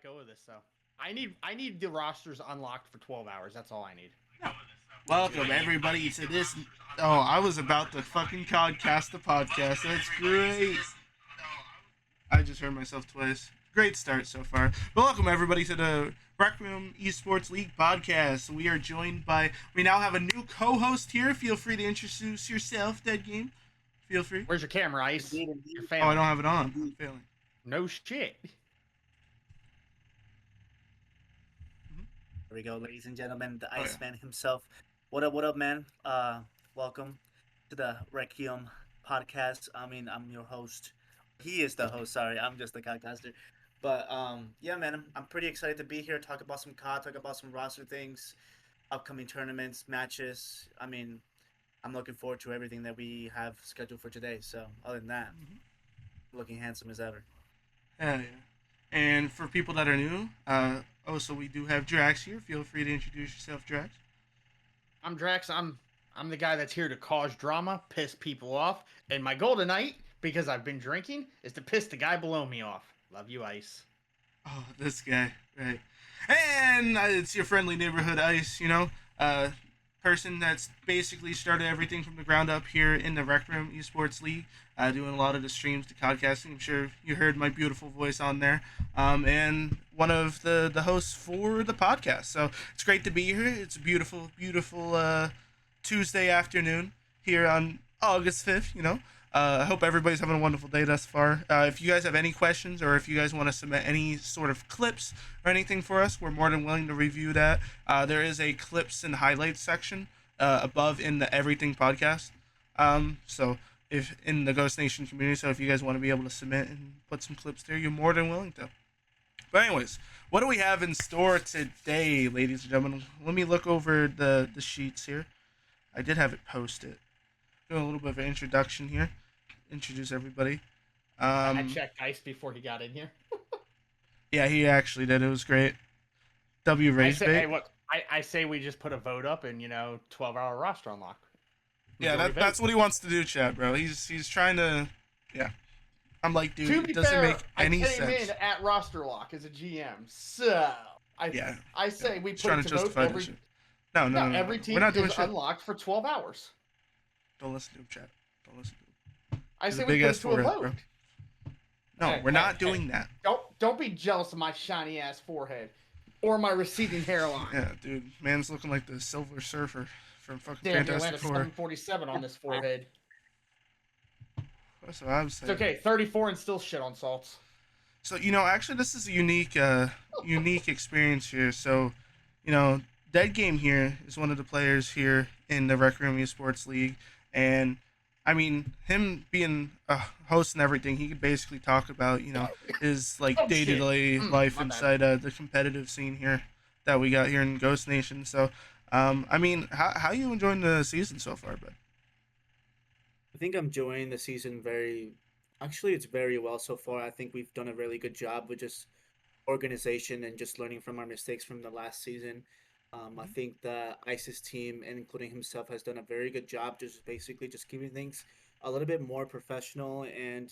go with this. So I need the rosters unlocked for 12 hours. That's all I need. Welcome everybody to this. Oh, I was about to fucking codcast the podcast. That's great. I just heard myself twice. Great start so far. But welcome everybody to the Requiem Esports League podcast. We are joined by. We now have a new co-host here. Feel free to introduce yourself, Dead Game. Feel free. Where's your camera, Ice? Indeed. You're Oh, failing. I don't have it on. I'm failing. No shit. Here we go, ladies and gentlemen. The Oh, yeah. Iceman himself. What up, man? Welcome to the Requiem podcast. I'm your host. He is the host. Sorry, I'm just the podcaster. But yeah, man, I'm pretty excited to be here. Talk about some COD, talk about some roster things, upcoming tournaments, matches. I'm looking forward to everything that we have scheduled for today. So other than that, looking handsome as ever. Hell yeah. And for people that are new, so we do have Drax here. Feel free to introduce yourself, Drax. I'm Drax. I'm the guy that's here to cause drama, piss people off, and my goal tonight, because I've been drinking, is to piss the guy below me off. Love you, Ice. Oh, this guy, right. And it's your friendly neighborhood Ice, person that's basically started everything from the ground up here in the Requiem Esports League, doing a lot of the streams, the podcasting. I'm sure you heard my beautiful voice on there, and one of the hosts for the podcast. So it's great to be here. It's a beautiful, beautiful Tuesday afternoon here on August 5th, I hope everybody's having a wonderful day thus far. If you guys have any questions or if you guys want to submit any sort of clips or anything for us, we're more than willing to review that. There is a clips and highlights section above in the Everything podcast. So if in the Ghost Nation community, so if you guys want to be able to submit and put some clips there, you're more than willing to. But anyways, what do we have in store today, ladies and gentlemen? Let me look over the sheets here. I did have it posted. Doing a little bit of an introduction here. Introduce everybody. I checked Ice before he got in here. Yeah, he actually did. It was great. W Rage Bait. Hey, look, I say we just put a vote up and 12-hour roster unlock. Yeah, that's what he wants to do, Chad, bro. He's trying to. Yeah. I'm like, dude, it doesn't make any sense. I came in at roster lock as a GM, so I say we put it to vote every. No. Every team We're not doing is shit. unlocked for 12 hours. Don't listen to him, Chad. Don't listen to him. I say big we put ass it to a forehead, vote. bro. No, we're not doing that. Don't be jealous of my shiny ass forehead or my receding hairline. Yeah, dude, man's looking like the Silver Surfer from fucking Damn, you Fantastic landed Four. 747 on this forehead. That's what I'm saying. It's okay, 34 and still shit on salts. So actually, this is a unique experience here. So, Dead Game here is one of the players here in the Requiem Esports League, and him being a host and everything, he could basically talk about his day-to-day life inside the competitive scene here that we got here in Ghost Nation. So, how you enjoying the season so far, bud? I think I'm enjoying the season it's very well so far. I think we've done a really good job with just organization and just learning from our mistakes from the last season. I think the ISIS team, and including himself, has done a very good job just basically just keeping things a little bit more professional. And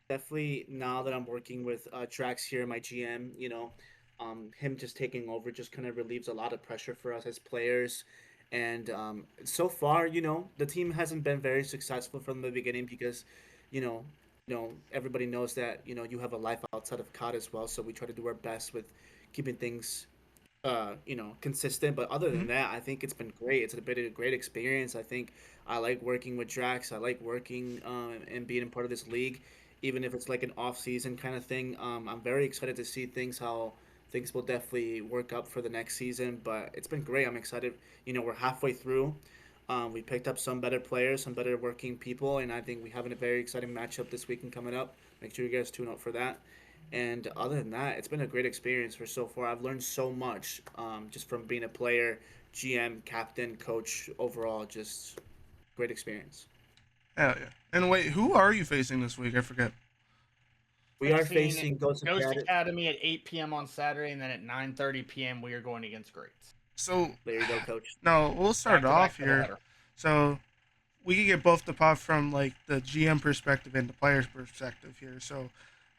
definitely now that I'm working with Drax here, my GM, him just taking over just kind of relieves a lot of pressure for us as players. And so far, the team hasn't been very successful from the beginning because, everybody knows that, you have a life outside of COD as well. So we try to do our best with keeping things, consistent. But other than that, I think it's been great. It's been a great experience. I think I like working with Drax. I like working and being a part of this league, even if it's like an off-season kind of thing. I'm very excited to see how things will definitely work up for the next season, but it's been great. I'm excited. We're halfway through. We picked up some better players, some better working people, and I think we're having a very exciting matchup this weekend coming up. Make sure you guys tune up for that. And other than that, it's been a great experience for so far. I've learned so much just from being a player, GM, captain, coach, overall, just great experience. Hell yeah. And wait, who are you facing this week? I forget. We are facing Ghost Academy at 8 p.m. on Saturday, and then at 9:30 p.m. we are going against Greats. So there you go, coach. No, we'll start off here. So we can get both the pop from the GM perspective and the player's perspective here. So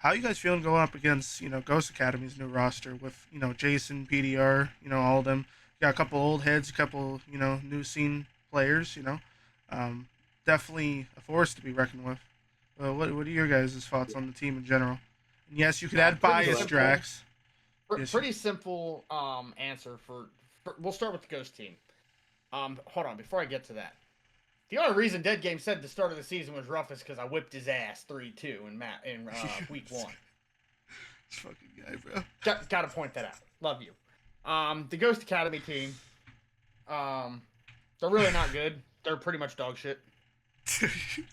how you guys feeling going up against Ghost Academy's new roster with Jason, PDR, all of them. You got a couple old heads, a couple new scene players. Um, Definitely a force to be reckoned with. What are your guys' thoughts on the team in general? And yes, you could add Pretty bias, simple. Drax. Yes, Pretty simple answer for. We'll start with the Ghost team. Hold on. Before I get to that, the only reason Dead Game said the start of the season was rough is because I whipped his ass 3-2 in week 1. This fucking guy, bro. Got to point that out. Love you. The Ghost Academy team. They're really not good. They're pretty much dog shit.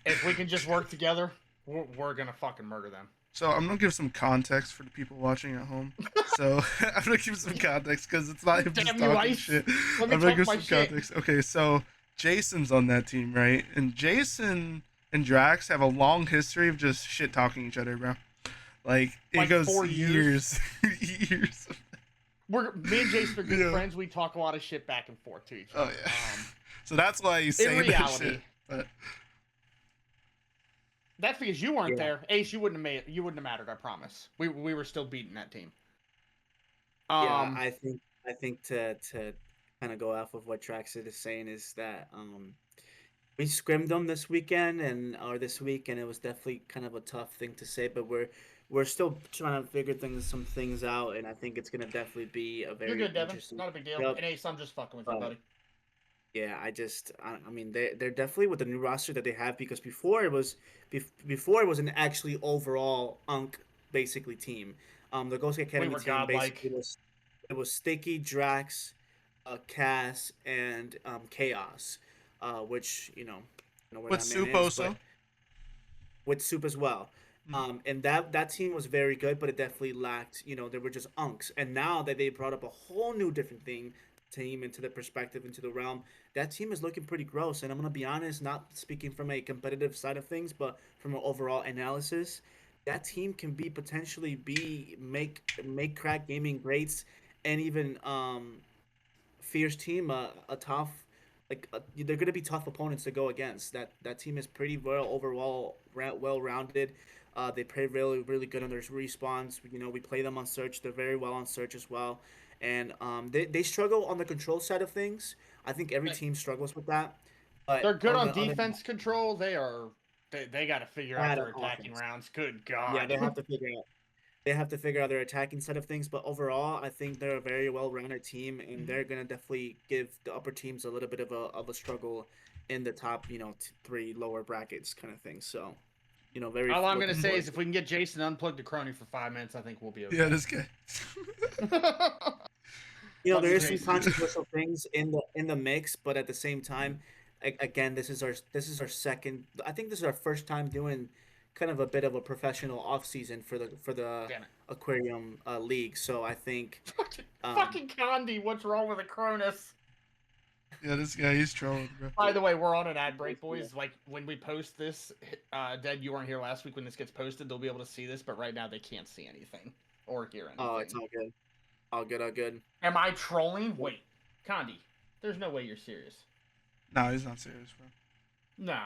If we can just work together, we're gonna fucking murder them. So I'm gonna give some context for the people watching at home. So I'm gonna give some context because it's not him just Damn you, talking Ice. shit. Let me I'm gonna talk give my some shit. context. Okay, so Jason's on that team, right? And Jason and Drax have a long history of just shit talking each other, bro. Like it Like goes 4 years. years. Me and Jason are good Yeah. friends. We talk a lot of shit back and forth to each Oh other. yeah. So that's why he's saying that reality, shit. But that's because you weren't Yeah. there. Ace, you wouldn't have mattered. I promise. We were still beating that team. Yeah, I think to kind of go off of what Traxxas is saying is that we scrimmed them this weekend or this week, and it was definitely kind of a tough thing to say, but we're still trying to figure some things out, and I think it's gonna definitely be a You're very good, Devin. interesting. Not a big deal. Yep. And Ace, I'm just fucking with you, But buddy. yeah, I mean they're definitely with the new roster that they have, because before it was an actually overall basically team. The Ghost Academy were team godlike. basically was Sticky, Drax, Cass, and Chaos, which you know where with that man Soup is, but also. with Soup as well. And that team was very good, but it definitely lacked. They were just unks. And now that they brought up a whole new different team into the perspective, into the realm, that team is looking pretty gross. And I'm gonna be honest, not speaking from a competitive side of things, but from an overall analysis, that team can be potentially make crack gaming greats, and even fierce team, a tough, they're going to be tough opponents to go against. That team is pretty well overall well rounded. They play really really good on their respawns. We play them on search. They're very well on search as well, and they struggle on the control side of things. I think every team struggles with that. But They're good on other than defense control. They got to figure out that, their attacking offense, rounds. Good yeah, God. they have to figure out their attacking side of things. But overall, I think they're a very well-rounded team, and they're gonna definitely give the upper teams a little bit of a struggle in the top, three lower brackets kind of thing. So, very All I'm gonna looking say forward is, if to we can get Jason unplugged to Crony for 5 minutes, I think we'll be okay. Yeah, this guy. Love there you, is some Jason. controversial things in the mix, but at the same time, again, this is our second. I think this is our first time doing kind of a bit of a professional off season for the Damn it. Aquarium League. So I think um, Fucking Condi, what's wrong with a Cronus? Yeah, this guy, he's trolling, bro. By the way, we're on an ad break, boys. Like, when we post this, Dead, you weren't here last week. When this gets posted, they'll be able to see this, but right now they can't see anything or hear anything. it's all good. All good, all good. Am I trolling? Wait, Condi, there's no way you're serious. No, he's not serious, bro. Nah.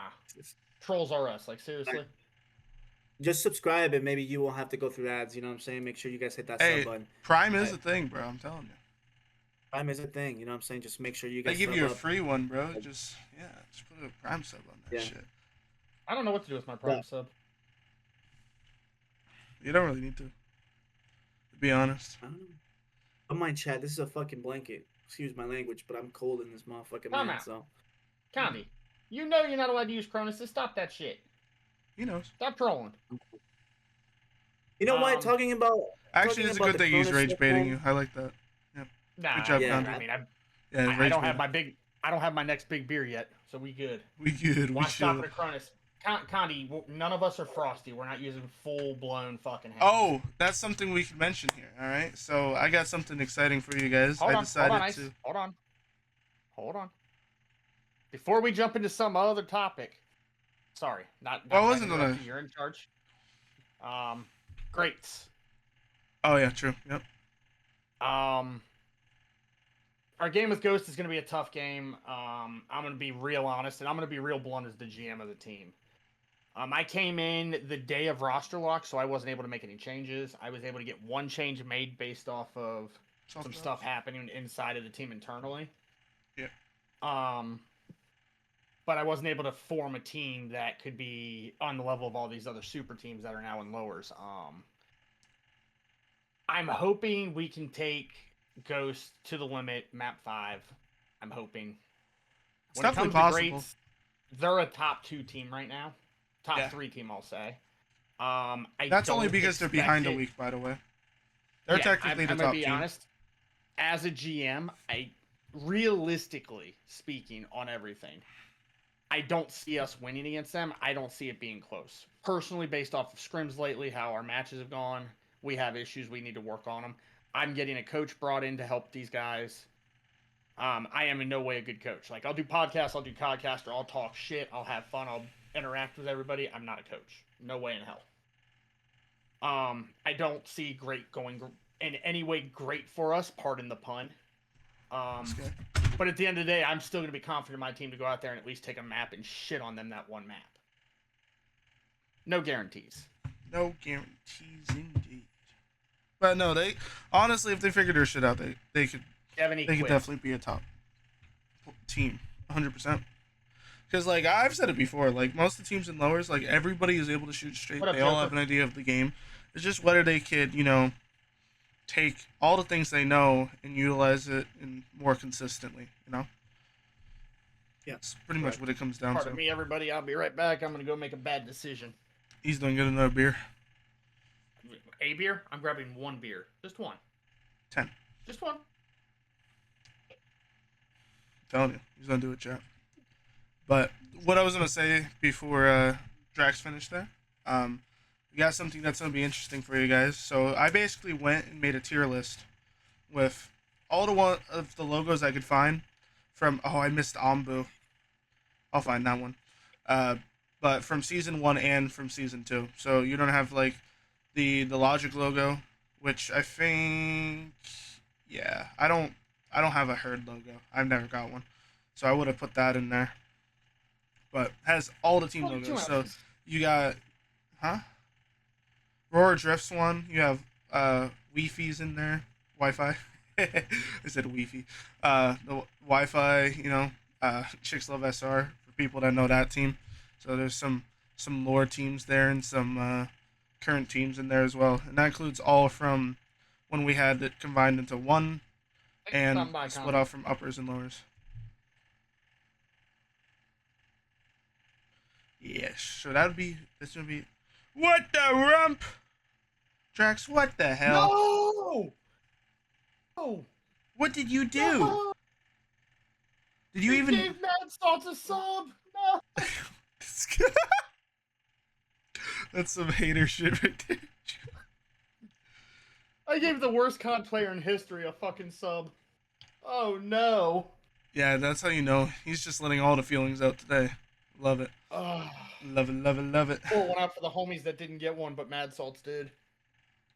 Trolls are us. Like, seriously? Just subscribe, and maybe you won't have to go through ads. You know what I'm saying? Make sure you guys hit that Hey, sub button. Prime is a thing, bro. I'm telling you. Prime is a thing. You know what I'm saying? Just make sure you They guys give sub you a up. free one, bro. Just put a Prime sub on that Yeah. shit. I don't know what to do with my Prime Yeah. sub. You don't really need to be honest. I don't know. Don't mind chat. This is a fucking blanket. Excuse my language, but I'm cold in this motherfucking Time man. out. So Condi, you know you're not allowed to use Cronus. So stop that shit. He knows. Stop trolling. you know what? Um, Talking about Actually, it's a about good the thing he's Cronus rage stuff, baiting man. you. I like that. Nah, Good job, Yeah. Condi. I mean, Yeah, I rage don't have baiting. I don't have my next big beer yet, so we good. We good. We Why stop should. at Cronus? Condi, none of us are frosty. We're not using full blown fucking. Hands. Oh, that's something we can mention here. All right. So I got something exciting for you guys. Hold I on, decided hold on, Ice. to. Hold on. Before we jump into some other topic, sorry, not Well, I wasn't gonna. interrupting, you're in charge. Greats. Oh yeah, true. Yep. Our game with Ghost is going to be a tough game. I'm going to be real honest, and I'm going to be real blunt as the GM of the team. I came in the day of roster lock, so I wasn't able to make any changes. I was able to get one change made based off of some stuff happening inside of the team internally. Yeah. But I wasn't able to form a team that could be on the level of all these other super teams that are now in lowers. I'm hoping we can take Ghost to the limit, map 5. I'm hoping. It's When definitely it comes possible. to greats, they're a top 2 team right now. Top 3 team, I'll say. That's only because they're behind a week, by the way. They're technically the I'm top gonna be team. honest. As a GM, realistically speaking on everything, I don't see us winning against them. I don't see it being close. Personally, based off of scrims lately, how our matches have gone, we have issues. We need to work on them. I'm getting a coach brought in to help these guys. I am in no way a good coach. Like, I'll do podcasts, I'll do podcaster, I'll talk shit, I'll have fun, I'll interact with everybody. I'm not a coach. No way in hell. I don't see great going in any way great for us, pardon the pun. But at the end of the day, I'm still going to be confident in my team to go out there and at least take a map and shit on them that one map. No guarantees. No guarantees indeed. But no, they honestly, if they figured their shit out, they could definitely be a top team, 100%. Because like I've said it before, like most of the teams in lowers, like everybody is able to shoot straight. They all have an idea of the game. It's just whether they could, take all the things they know and utilize it more consistently. Yeah, it's pretty much what it comes down to. Pardon me, everybody. I'll be right back. I'm gonna go make a bad decision. He's gonna get another beer. A beer? I'm grabbing 1 beer. Just 1. 10. Just 1. I'm telling you, he's gonna do it, chat. But what I was gonna say before Drax finished there, we got something that's gonna be interesting for you guys. So I basically went and made a tier list with all of the logos I could find from. Oh, I missed Ambu. I'll find that one. But from season 1 and from season 2. So you don't have like the Logic logo, which I think, yeah, I don't have a Herd logo. I've never got one, so I would have put that in there. But has all the team logos. So you got, Roar Drifts one. You have Wi-Fi's in there. Wi-Fi. I said Wi-Fi. The Wi-Fi. Chicks Love SR for people that know that team. So there's some lore teams there and some current teams in there as well, and that includes all from when we had it combined into one and split off from uppers and lowers. Yes, so it's gonna be what the rump, Drax? What the hell? No. What did you do? No. Did you even gave Mad Salt a sub? No. That's some hater shit right there. I gave the worst COD player in history a fucking sub. Oh no. Yeah, that's how you know he's just letting all the feelings out today. Love it. Love it. Pour one out for the homies that didn't get one, but Mad Salts did.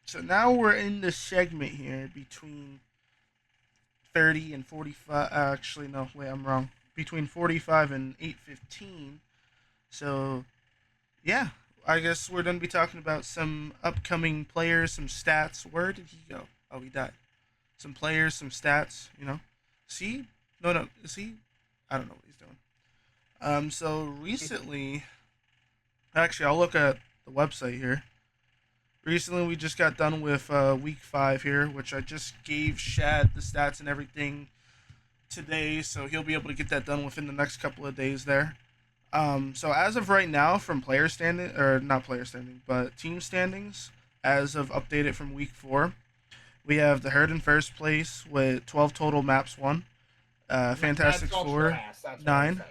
So now we're in the segment here between 30 and 45. Actually, no, wait, I'm wrong. Between 45 and 8:15. So, yeah, I guess we're going to be talking about some upcoming players, some stats. Where did he go? Oh, he died. Some players, some stats, See? No, is he? I don't know what he's doing. So recently, actually, I'll look at the website here. Recently, we just got done with week 5 here, which I just gave Shad the stats and everything today, so he'll be able to get that done within the next couple of days there. So as of right now, from player standing, or not player standing, but team standings, as of updated from week 4, we have the Herd in first place with 12 total maps won. Fantastic Four, 9.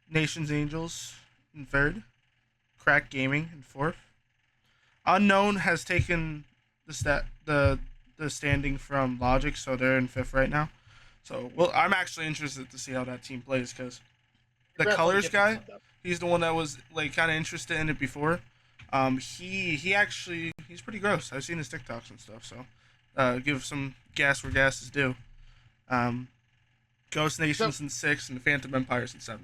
Nations Angels in 3rd. Crack Gaming in 4th. Unknown has taken the standing from Logic, so they're in 5th right now. So, I'm actually interested to see how that team plays, because the colors guy, he's the one that was like kind of interested in it before. He's pretty gross. I've seen his TikToks and stuff. So, give some gas where gas is due. Ghost Nation's in 6th and the Phantom Empire's in 7th.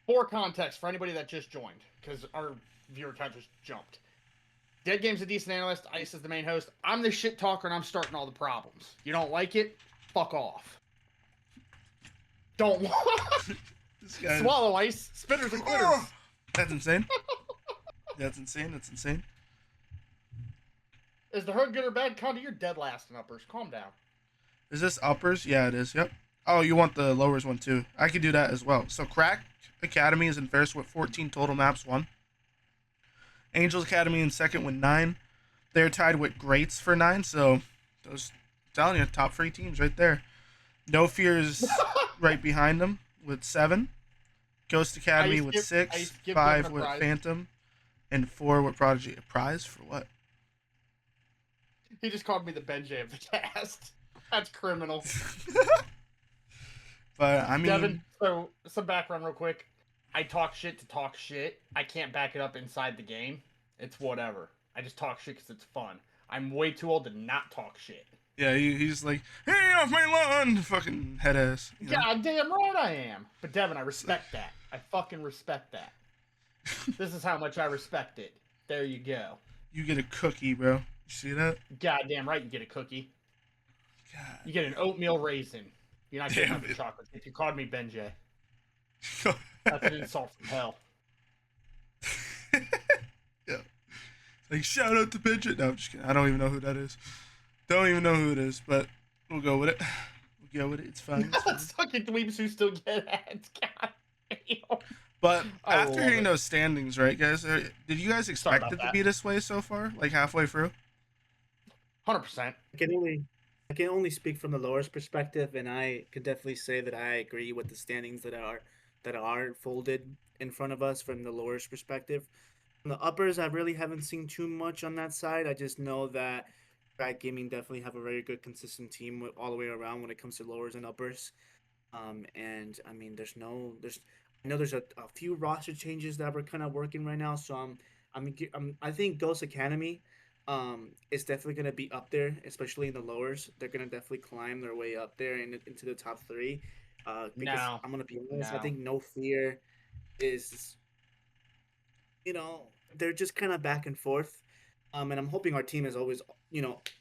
For context, for anybody that just joined, because our viewer count just jumped. Dead Game's a decent analyst. Ice is the main host. I'm the shit talker, and I'm starting all the problems. You don't like it? Fuck off. Don't This guy. swallow, Ice. Spinners and quitters. Oh, that's insane. That's insane. That's insane. Is the herd good or bad? Conda, you're dead last in uppers. Calm down. Is this uppers? Yeah, it is. Yep. Oh, you want the lowers one too? I could do that as well. So Crack Academy is in first with 14 total maps won. Angels Academy in second with 9. They're tied with Greats for 9. So those, I'm telling you, top 3 teams right there. No Fears right behind them with 7. Ghost Academy with 6. 5 with Phantom, and 4 with Prodigy. A prize for what? He just called me the Benjay of the cast. That's criminal. But I mean, Devin, so some background real quick. I talk shit to talk shit. I can't back it up inside the game. It's whatever. I just talk shit because it's fun. I'm way too old to not talk shit. yeah, he's like, hey, off my lawn, fucking head ass. You know? God damn right I am. But Devin, I respect that. I fucking respect that. This is how much I respect it. There you go. You get a cookie, bro. You see that? Goddamn right you get a cookie. God. You get an oatmeal raisin. You're not getting Damn enough it. chocolate. If you called me Benjay, that's an insult from hell. Yeah. Like, shout out to Bridget. No, I'm just kidding. I don't even know who that is. Don't even know who it is, but we'll go with it. We'll go with it. It's fine. It's fine. Let's fucking dweebs who still get ads. God damn. But I after love hearing it. those standings, right, guys? Did you guys expect about it to that. be this way so far? Like halfway through? 100%. I can only speak from the lowers perspective, and I can definitely say that I agree with the standings that are folded in front of us from the lowers perspective. From the uppers, I really haven't seen too much on that side. I just know that Crack Gaming definitely have a very good, consistent team all the way around when it comes to lowers and uppers. And I mean, I know there's a few roster changes that we're kind of working right now. So I think Ghost Academy, is definitely gonna be up there, especially in the lowers. They're gonna definitely climb their way up there and into the top 3. Because No. I'm gonna be honest, I No. think No Fear is, they're just kind of back and forth. And I'm hoping our team is always,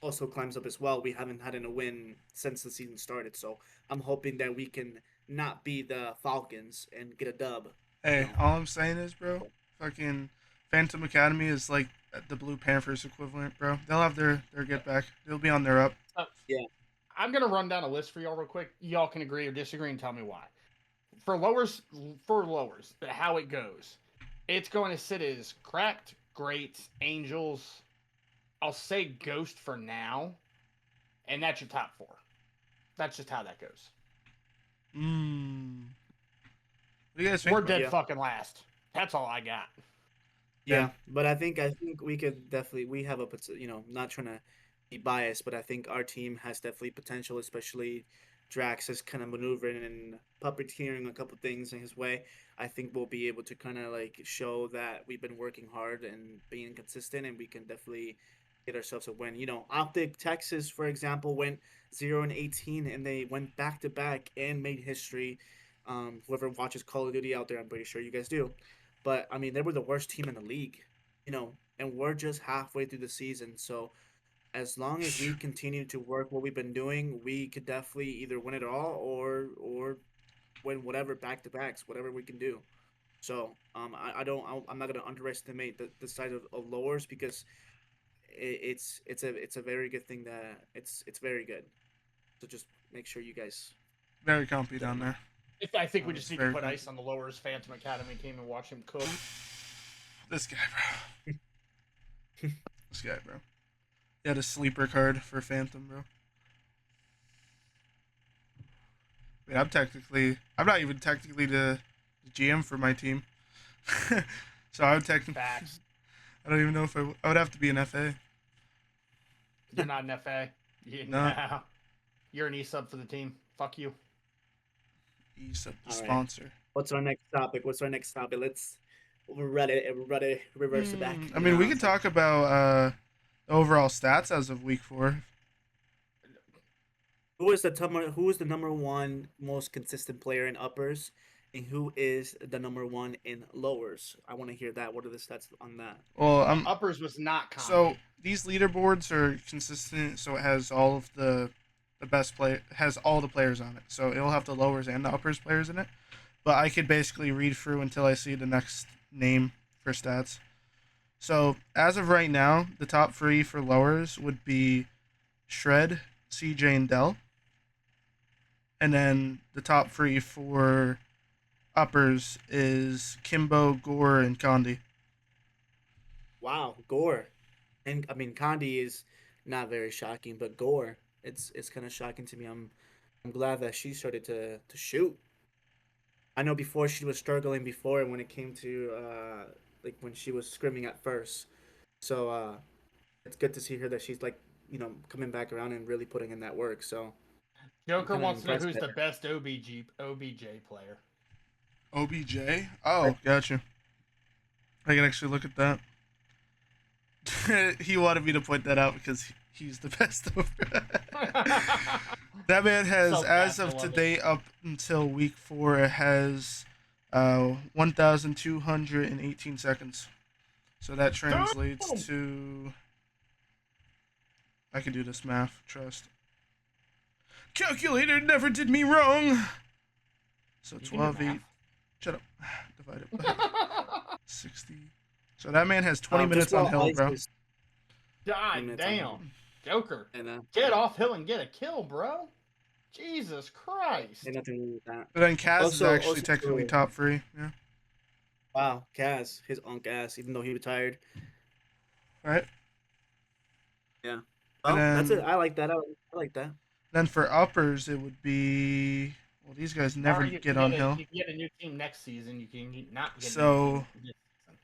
also climbs up as well. We haven't had a win since the season started, so I'm hoping that we can not be the Falcons and get a dub. Hey, all I'm saying is, bro, fucking Phantom Academy is like the Blue Panthers equivalent, bro. They'll have their get back. They'll be on their up. I'm going to run down a list for y'all real quick. Y'all can agree or disagree and tell me why. For lowers, how it goes. It's going to sit as Cracked, Greats, Angels. I'll say Ghost for now. And that's your top 4. That's just how that goes. What do you guys think? We're about dead Yeah. fucking last. That's all I got. Yeah, but I think we could definitely we have not trying to be biased, but I think our team has definitely potential, especially Drax is kind of maneuvering and puppeteering a couple things in his way. I think we'll be able to kind of like show that we've been working hard and being consistent, and we can definitely get ourselves a win. Optic Texas, for example, went 0-18, and they went back to back and made history. Whoever watches Call of Duty out there, I'm pretty sure you guys do. But I mean, they were the worst team in the league, and we're just halfway through the season. So as long as we continue to work what we've been doing, we could definitely either win it all or win whatever back to backs, whatever we can do. So I'm not gonna underestimate the size of lowers because it's a very good thing that it's very good. So just make sure you guys. Very comfy down there. I think we just need to Very put good. Ice on the lowers Phantom Academy team and watch him cook. This guy, bro. This guy, bro. He had a sleeper card for Phantom, bro. I mean, I'm not even technically the GM for my team. So I would technically, Facts. I don't even know if I would have to be an FA. You're not an FA. No. No. You're an E-sub for the team. Fuck you. He's the All right. sponsor. What's our next topic? We're ready reverse it back. I mean, we can talk about the overall stats as of week 4. Who is the number one most consistent player in uppers, And who is the number one in lowers? I want to hear that. What are the stats on that? Well, Uppers was not so Condi. these leaderboards are consistent, so it has all of the best play has all the players on it. So it'll have the lowers and the uppers players in it. But I could basically read through until I see the next name for stats. So as of right now, the top three for lowers would be Shred, CJ, and Dell. And then the top three for uppers is Kimbo, Gore, and Condi. Wow, Gore. And I mean, Condi is not very shocking, but Gore, it's kind of shocking to me. I'm glad that she started to shoot. I know before she was struggling before when it came to like when she was scrimming at first. So it's good to see her that she's like coming back around and really putting in that work. So I'm Joker kind of wants to know impressed who's by the her. best OBJ player. OBJ? Oh, gotcha. I can actually look at that. He wanted me to point that out because he's the best over. That man has, as Self-caps, I of love it. today, up until week 4, it has 1,218 seconds. So that translates Damn! to. I can do this math, trust. Calculator never did me wrong! So You can do 12, 8. math. Shut up. Divided by 60. So that man has 20 Just minutes on while hill, Ice bro. is God minutes on damn. Joker. and Get off hill and get a kill, bro. Jesus Christ. ain't nothing wrong with that. But then Kaz is actually Also technically for top 3. Yeah. wow, Kaz, his unk ass, even though he retired. Right? Yeah. And Well, that's it. then I like that. I like that. Then for uppers, it would be. Well, these guys Or never you get can on get a hill. you can get a new team next season. You can not get a new So, team this season.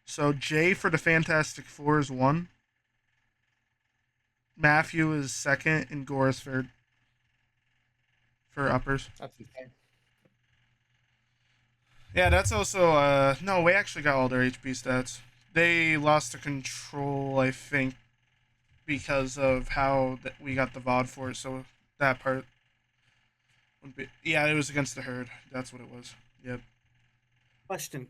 so Jay for the Fantastic Four is 1. Matthew is 2nd, and Gore is 3rd for uppers. That's insane. Yeah, that's also. No, we actually got all their HP stats. They lost to control, I think, because of how we got the VOD for it. So that part would be. Yeah, it was against the herd. That's what it was. Yep.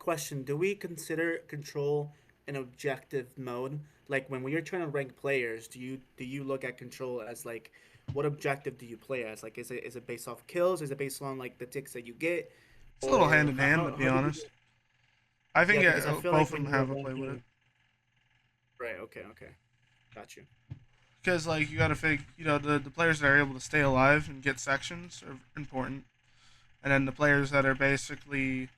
Question. Do we consider control an objective mode? Like when we are trying to rank players, do you look at control as like what objective do you play as? Like is it based off kills? Is it based on like the ticks that you get? It's a little hand Or in how hand, how, to be how do you honest. I think yeah, because I feel like both of when them you are have a play with it. ranking right, okay. Got you. Because like you got to figure, the players that are able to stay alive and get sections are important, and then the players that are basically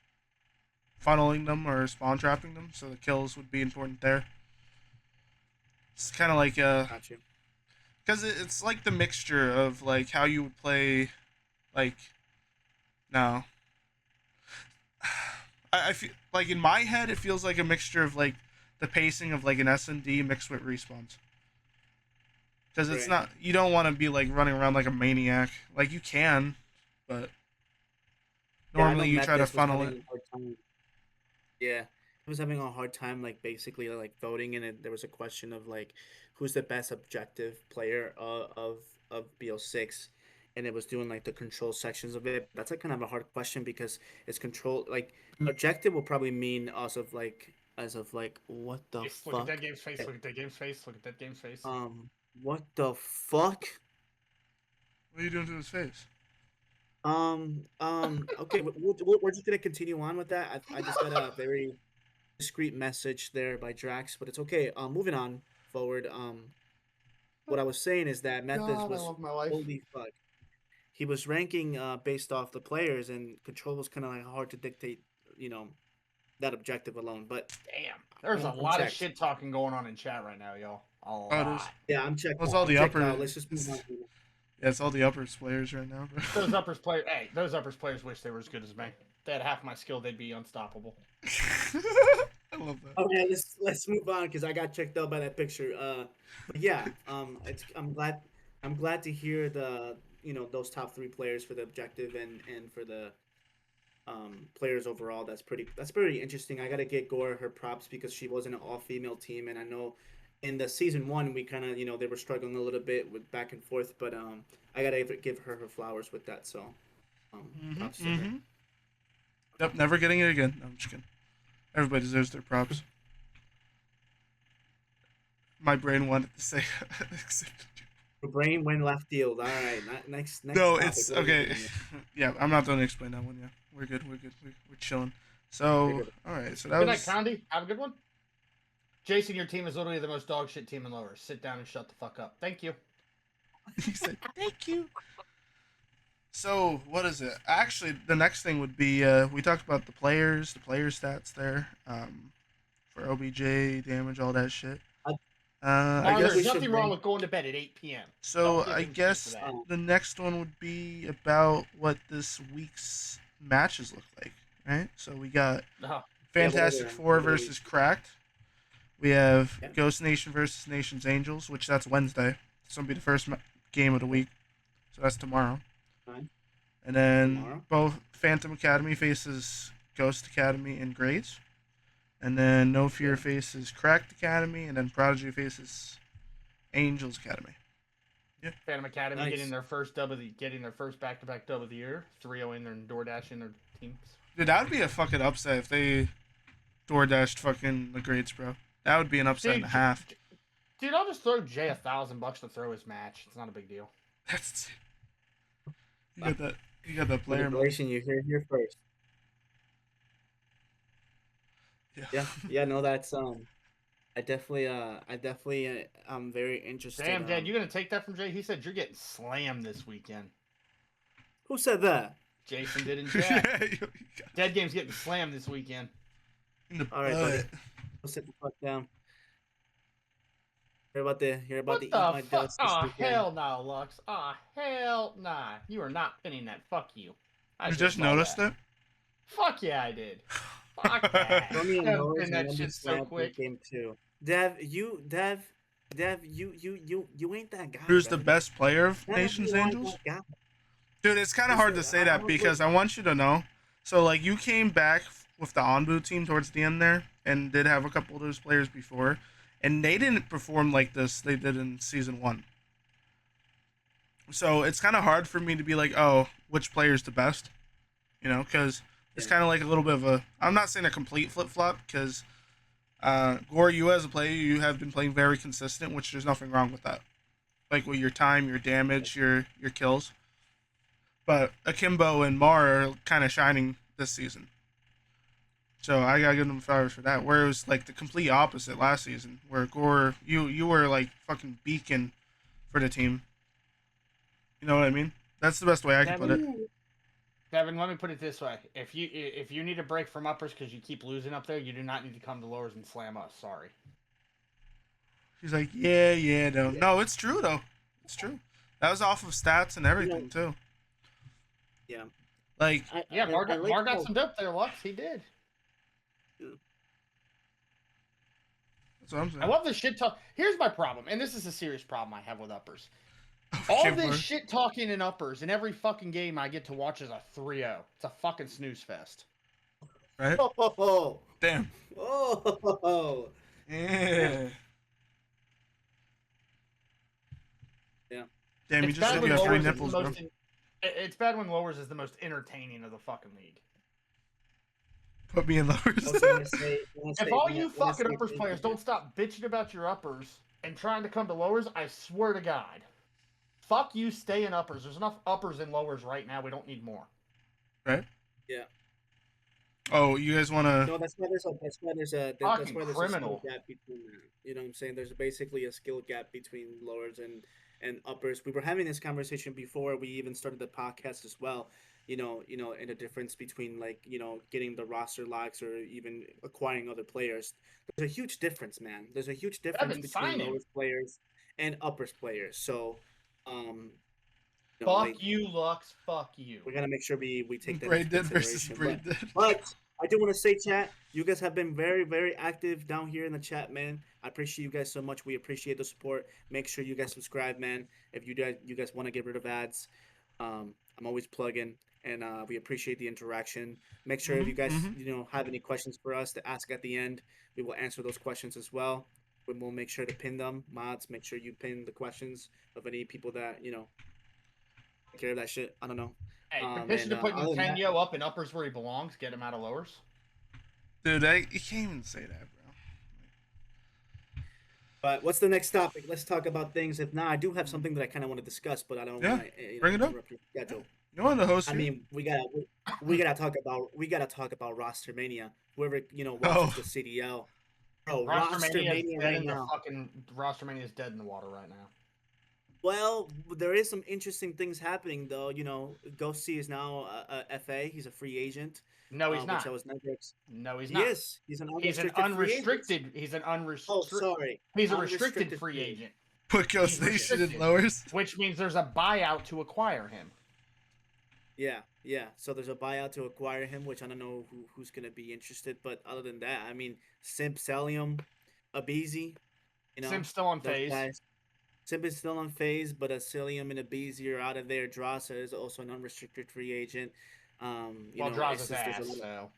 funneling them or spawn trapping them, so the kills would be important there. It's kind of like Got you. because it's like the mixture of like how you would play, like, no, I feel like in my head it feels like a mixture of like the pacing of like an S&D mixed with respawns. Because it's Right. not, you don't want to be like running around like a maniac. Like you can, but Yeah, I know normally you try to Metis was funnel having it. a hard time. Yeah, he was having a hard time, like basically like voting, and there was a question of like who's the best objective player of BO6, and it was doing like the control sections of it. That's like kind of a hard question because it's control like objective will probably mean as of like what the Look at that fuck. game's face. Eh, Look at that game's face. Look at that game's face. what the fuck? What are you doing to his face? Okay, we're just gonna continue on with that. I just got a very discreet message there by Drax, but it's okay. Moving on forward. What I was saying is that Methods God, I was love my life. holy fuck. He was ranking based off the players, and control was kind of like hard to dictate, you know, that objective alone. But Damn. There's a I'm lot of checked. shit talking going on in chat right now, y'all. A Oh, it is. lot. Yeah, I'm checked Well, it's out. all I'm the checked upper. out. Let's just move on. Yeah, it's all the uppers players right now, bro. Those uppers players wish they were as good as me. If they had half my skill, they'd be unstoppable. I love that. Okay, let's move on because I got checked out by that picture. But yeah, I'm glad to hear the those top three players for the objective and for the players overall. That's pretty interesting. I gotta get Gore her props because she was in an all female team, and I know in the season one we kind of they were struggling a little bit with back and forth, but I gotta give her flowers with that. So Mm-hmm. props to her. Mm-hmm. Yep, never getting it again. No, I'm just kidding. Everybody deserves their props. My brain wanted to say. Your brain went left field. All right, next No, topic. it's What are we okay. doing here? Yeah, I'm not going to explain that one. Yeah, we're good. We're good. We're chilling. Very So, good. all right. So that Good night, was. County. Have a good one. Jason, your team is literally the most dog shit team in lowers. Sit down and shut the fuck up. Thank you. He said, "Thank you." So what is it? Actually, the next thing would be we talked about the player stats there, for OBJ damage, all that shit. I, I I Mar, think there's we guess should nothing wrong bring. with going to bed at 8 p.m. so. Don't give I him shit for guess that. the next one would be about what this week's matches look like, right? So we got No. Fantastic Four what are we- versus Cracked. We have Yeah. Ghost Nation versus Nation's Angels, which that's Wednesday. It's gonna be the first game of the week, so that's tomorrow. Fine. And then Tomorrow? both Phantom Academy faces Ghost Academy in grades. And then No Fear Yeah. faces Cracked Academy. And then Prodigy faces Angels Academy. Phantom Academy Nice. getting their first back-to-back dub of the year. 3-0 in their DoorDash in their teams. Dude, that would be a fucking upset if they door dashed fucking the grades, bro. That would be an upset and a half. Dude, I'll just throw Jay $1,000 to throw his match. It's not a big deal. That's you got that. You got that player money. Manipulation, you hear here first. Yeah. No, that's I definitely I'm very interested. Damn, Dad, you gonna take that from Jay? He said you're getting slammed this weekend. Who said that? Jason did in chat. Yeah, you got Dead Game's getting slammed this weekend. in the All right, buddy. butt. Go sit the fuck down. You're about to What eat the my fuck? dust this Oh, weekend. hell no, Lux. Oh, hell nah. You are not pinning that. Fuck you. I You just saw noticed that. it? Fuck yeah, I did. Fuck that. Throw me a Don't nose pin and that let me shit so slam quick. game 2. Dev, you ain't that guy. Who's the brother. best player of Dev, Nation's you aren't Angels? that guy. Dude, it's kind of hard to say that because I want you to know. So, like, you came back with the Onbu team towards the end there and did have a couple of those players before, and they didn't perform like this they did in Season 1. So, it's kind of hard for me to be like, oh, which player's the best? You know, because it's kind of like a little bit of a... I'm not saying a complete flip-flop because, Gore, you as a player, you have been playing very consistent, which there's nothing wrong with that. Like, with your time, your damage, your kills. But Akimbo and Mar are kind of shining this season. So I gotta give them flowers for that. Where it was like the complete opposite last season, where Gore, you were like fucking beacon for the team. You know what I mean? That's the best way I can put it. Devin, let me put it this way: if you need a break from uppers because you keep losing up there, you do not need to come to lowers and slam us. Sorry. He's like, no, it's true though. It's true. That was off of stats and everything too. Yeah. Like, Yeah, Mar I like got how- some dope there, Lux. He did. that's what I'm saying. I love the shit talk. Here's my problem, and this is a serious problem I have with uppers. All Okay, this Mar. shit talking in uppers, and every fucking game I get to watch is a 3-0. It's a fucking snooze fest. Right? Oh, Damn. oh, Yeah. Yeah. Damn, you It's just bad said when you have 3 lowers is the nipples, bro. most. It's bad when lowers is the most entertaining of the fucking league. Put me in lowers. I was gonna say, If all you fucking uppers players don't stop bitching about your uppers and trying to come to lowers, I swear to God, fuck you, stay in uppers. There's enough uppers and lowers right now. We don't need more. Right? Yeah. Oh, you guys want to... No, that's why there's a Fucking skill criminal. gap between that. You know what I'm saying? There's basically a skill gap between lowers and uppers. We were having this conversation before we even started the podcast as well. You know, and the difference between like, getting the roster locks or even acquiring other players. There's a huge difference, man. There's a huge difference Evan, between sign him. lowers players and uppers players. So, Fuck you, Lux. Fuck you. we're gonna make sure we take that Braid into dead versus consideration. braid dead. But I do want to say, chat, you guys have been very, very active down here in the chat, man. I appreciate you guys so much. We appreciate the support. Make sure you guys subscribe, man. If you guys want to get rid of ads, I'm always plugging, and we appreciate the interaction. Make sure if you guys have any questions for us to ask at the end, we will answer those questions as well. We'll make sure to pin them. Mods, make sure you pin the questions of any people that take care of that shit. I don't know. Hey, And petition to put other than that, Nintendo up in uppers where he belongs, get him out of lowers. Dude, you can't even say that, bro. but what's the next topic? Let's talk about things. If not, I do have something that I kind of want to discuss, but I don't Yeah, want to bring it up. interrupt your schedule. You want the host I here? mean, we gotta talk about roster mania. Whoever Oh. watches the CDL, bro, Roster roster Mania is mania dead right in the now. fucking Roster Mania is dead in the water right now. Well, there is some interesting things happening though. Ghosty is now a FA. He's a free agent. No, he's Which not. I was never. No, he's He not. is. He's an He's an unrestricted free agent. unrestricted. He's an Oh, unrestricted. sorry. He's a restricted free agent, Put Ghost He's Nation in restricted. lowers. which means there's a buyout to acquire him. Yeah. So there's a buyout to acquire him, which I don't know who's gonna be interested. But other than that, I mean, Simp, Selium, Abizi, Sim's still on those phase. guys. Simp is still on phase, but Asilium and Abizi are out of there. Drasa is also an unrestricted free agent. Well, Draza's Draza's ass,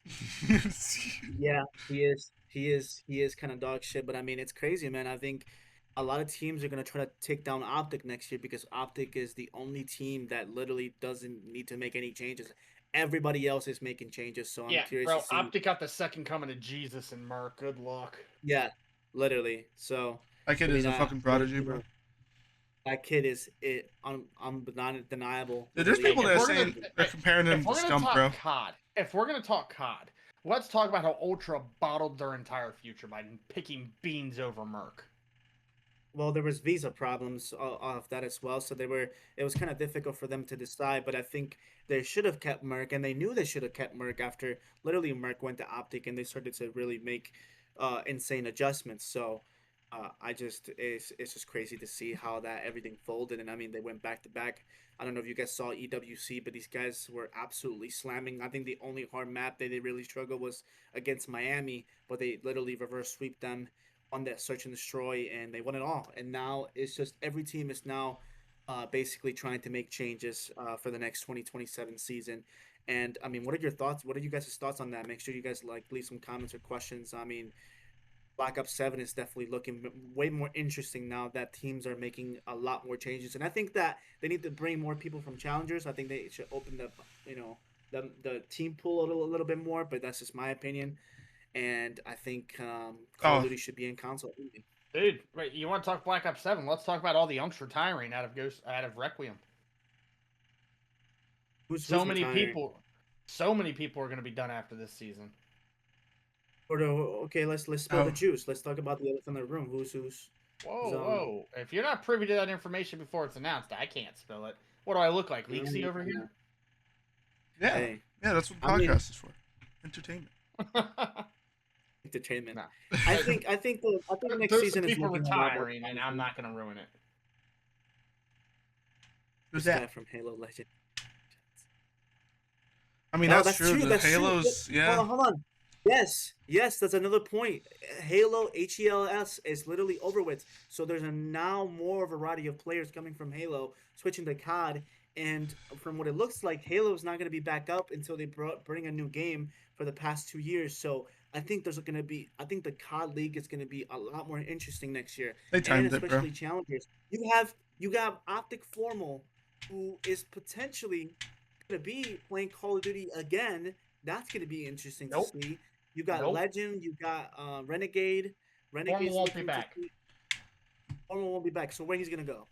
so. Yeah, he is. He is kind of dog shit. But I mean, it's crazy, man. I think a lot of teams are gonna try to take down Optic next year because Optic is the only team that literally doesn't need to make any changes. Everybody else is making changes, so I'm curious bro, to see. Optic got the second coming of Jesus and Merc. Good luck. Yeah, literally. So That kid is a fucking prodigy, bro. that kid is undeniable. Dude, there's people that If are we're saying gonna- they're comparing him If to we're gonna Scump, talk bro. COD, if we're gonna talk COD, let's talk about how Ultra bottled their entire future by picking Beans over Merc. Well, there was visa problems off that as well, so it was kind of difficult for them to decide. But I think they should have kept Merck, and they knew they should have kept Merck after literally Merck went to Optic, and they started to really make insane adjustments. So it's just crazy to see how that everything folded. And I mean, they went back to back. I don't know if you guys saw EWC, but these guys were absolutely slamming. I think the only hard map that they really struggled was against Miami, but they literally reverse sweep them on that search and destroy, and they won it all. And now it's just every team is now basically trying to make changes for the next 2027 season. And I mean, what are your thoughts? What are you guys' thoughts on that? Make sure you guys leave some comments or questions. I mean, Black Ops 7 is definitely looking way more interesting now that teams are making a lot more changes. And I think that they need to bring more people from challengers. I think they should open the team pool a little bit more, but that's just my opinion. And I think Call of Duty should be in console. Dude, wait, you want to talk Black Ops 7? Let's talk about all the unks retiring out of Requiem. So many people are going to be done after this season. Okay, let's spill the juice. Let's talk about the elephant in the room. Who's Whoa. If you're not privy to that information before it's announced, I can't spill it. What do I look like, Leaksy over here? Yeah. Hey, yeah, that's what the podcast is for. Entertainment. Entertainment. Nah. I think next There's season some is people looking retiring, and I'm not going to ruin it. Who's This guy that? from Halo Legend. I mean, No, that's true. The that's Halos, true. yeah. Hold on. Yes, that's another point. Halo HELS is literally over with. So there's now more variety of players coming from Halo switching to COD, and from what it looks like, Halo is not going to be back up until they bring a new game for the past 2 years. So I think I think the COD League is going to be a lot more interesting next year. They timed and it, bro. especially challengers. You got Optic Formal, who is potentially going to be playing Call of Duty again. That's going to be interesting to see. You got Legend, you got Renegade. Formal won't be back. Formal won't be back. So where he's gonna go?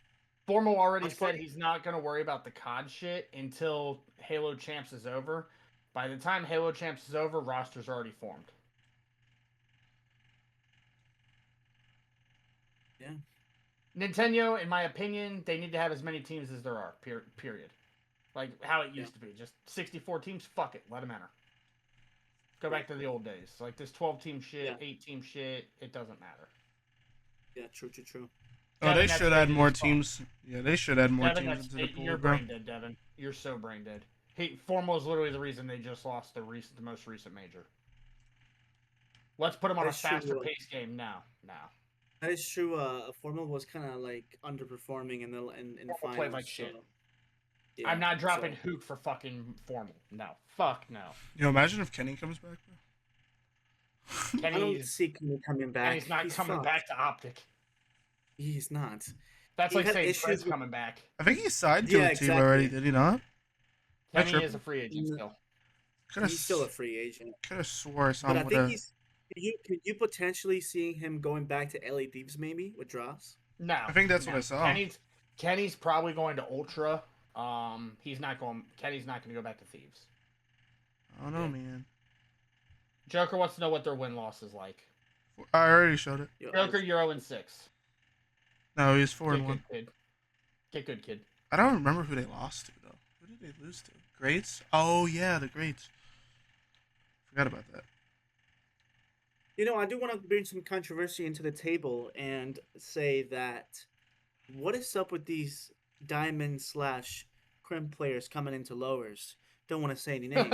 Formal already said he's not gonna worry about the COD shit until Halo Champs is over. By the time Halo Champs is over, roster's already formed. Yeah. Nintendo, in my opinion, they need to have as many teams as there are. Period. Like how it used to be, just 64 teams. Fuck it, let them enter. Go back to the old days. Like this 12-team shit, 8-team shit, it doesn't matter. Yeah, true. Oh, Devin, they should add more teams. Yeah, they should add more Devin, teams into the pool, you're bro. brain dead, Devin. You're so brain dead. Formal is literally the reason they just lost the most recent major. Let's put them on a faster pace game now. That is true. Formal was kind of like underperforming in finals. Played like shit. Yeah, I'm not dropping Hook for fucking Formal. No. Fuck no. You know, imagine if Kenny comes back, bro. I don't see Kenny coming back. Kenny's not coming back to Optic. He's not. That's like saying Fred's coming back. I think he signed to a team already, did he not? I Kenny is a tripping? free agent Mm, still. He's still a free agent, Could have swore I saw but I him with think a. he's. Could you potentially seeing him going back to LA Thieves maybe with Dross? No, I think that's no. what I saw. Kenny's probably going to Ultra. He's not going. Kenny's not going to go back to Thieves. I don't know, Yeah. man. Joker wants to know what their win loss is like. I already showed it. Yo, Joker, you're 0-6. No, he's 4 Get and 1. good, kid. Get good, kid. I don't remember who they lost to though. Who did they lose to? Greats? Oh yeah, the Greats. Forgot about that. I do want to bring some controversy into the table and say that what is up with these diamond slash crim players coming into lowers? Don't want to say any names.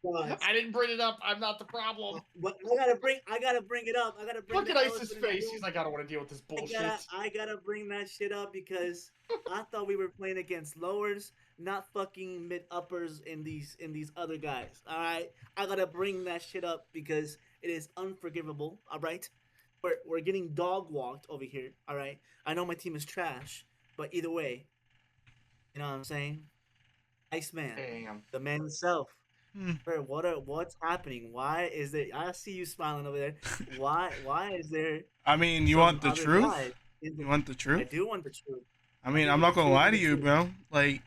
But I didn't bring it up. I'm not the problem. but I gotta bring it up. I gotta bring Look the at Ice's elephant in the face. room. He's like, I don't want to deal with this bullshit. I gotta bring that shit up because I thought we were playing against lowers, not fucking mid uppers in these other guys. All right, I gotta bring that shit up because it is unforgivable. All right, we're getting dog walked over here. All right, I know my team is trash, but either way, you know what I'm saying? Iceman, Damn. the man himself. Hmm. Bro, what's happening? Why is there? I see you smiling over there. Why is there? I mean, you some want the other truth? guys in the- You want the I truth? do want the truth. I mean, do I'm want not the gonna truth lie and to the you, truth. bro. Like,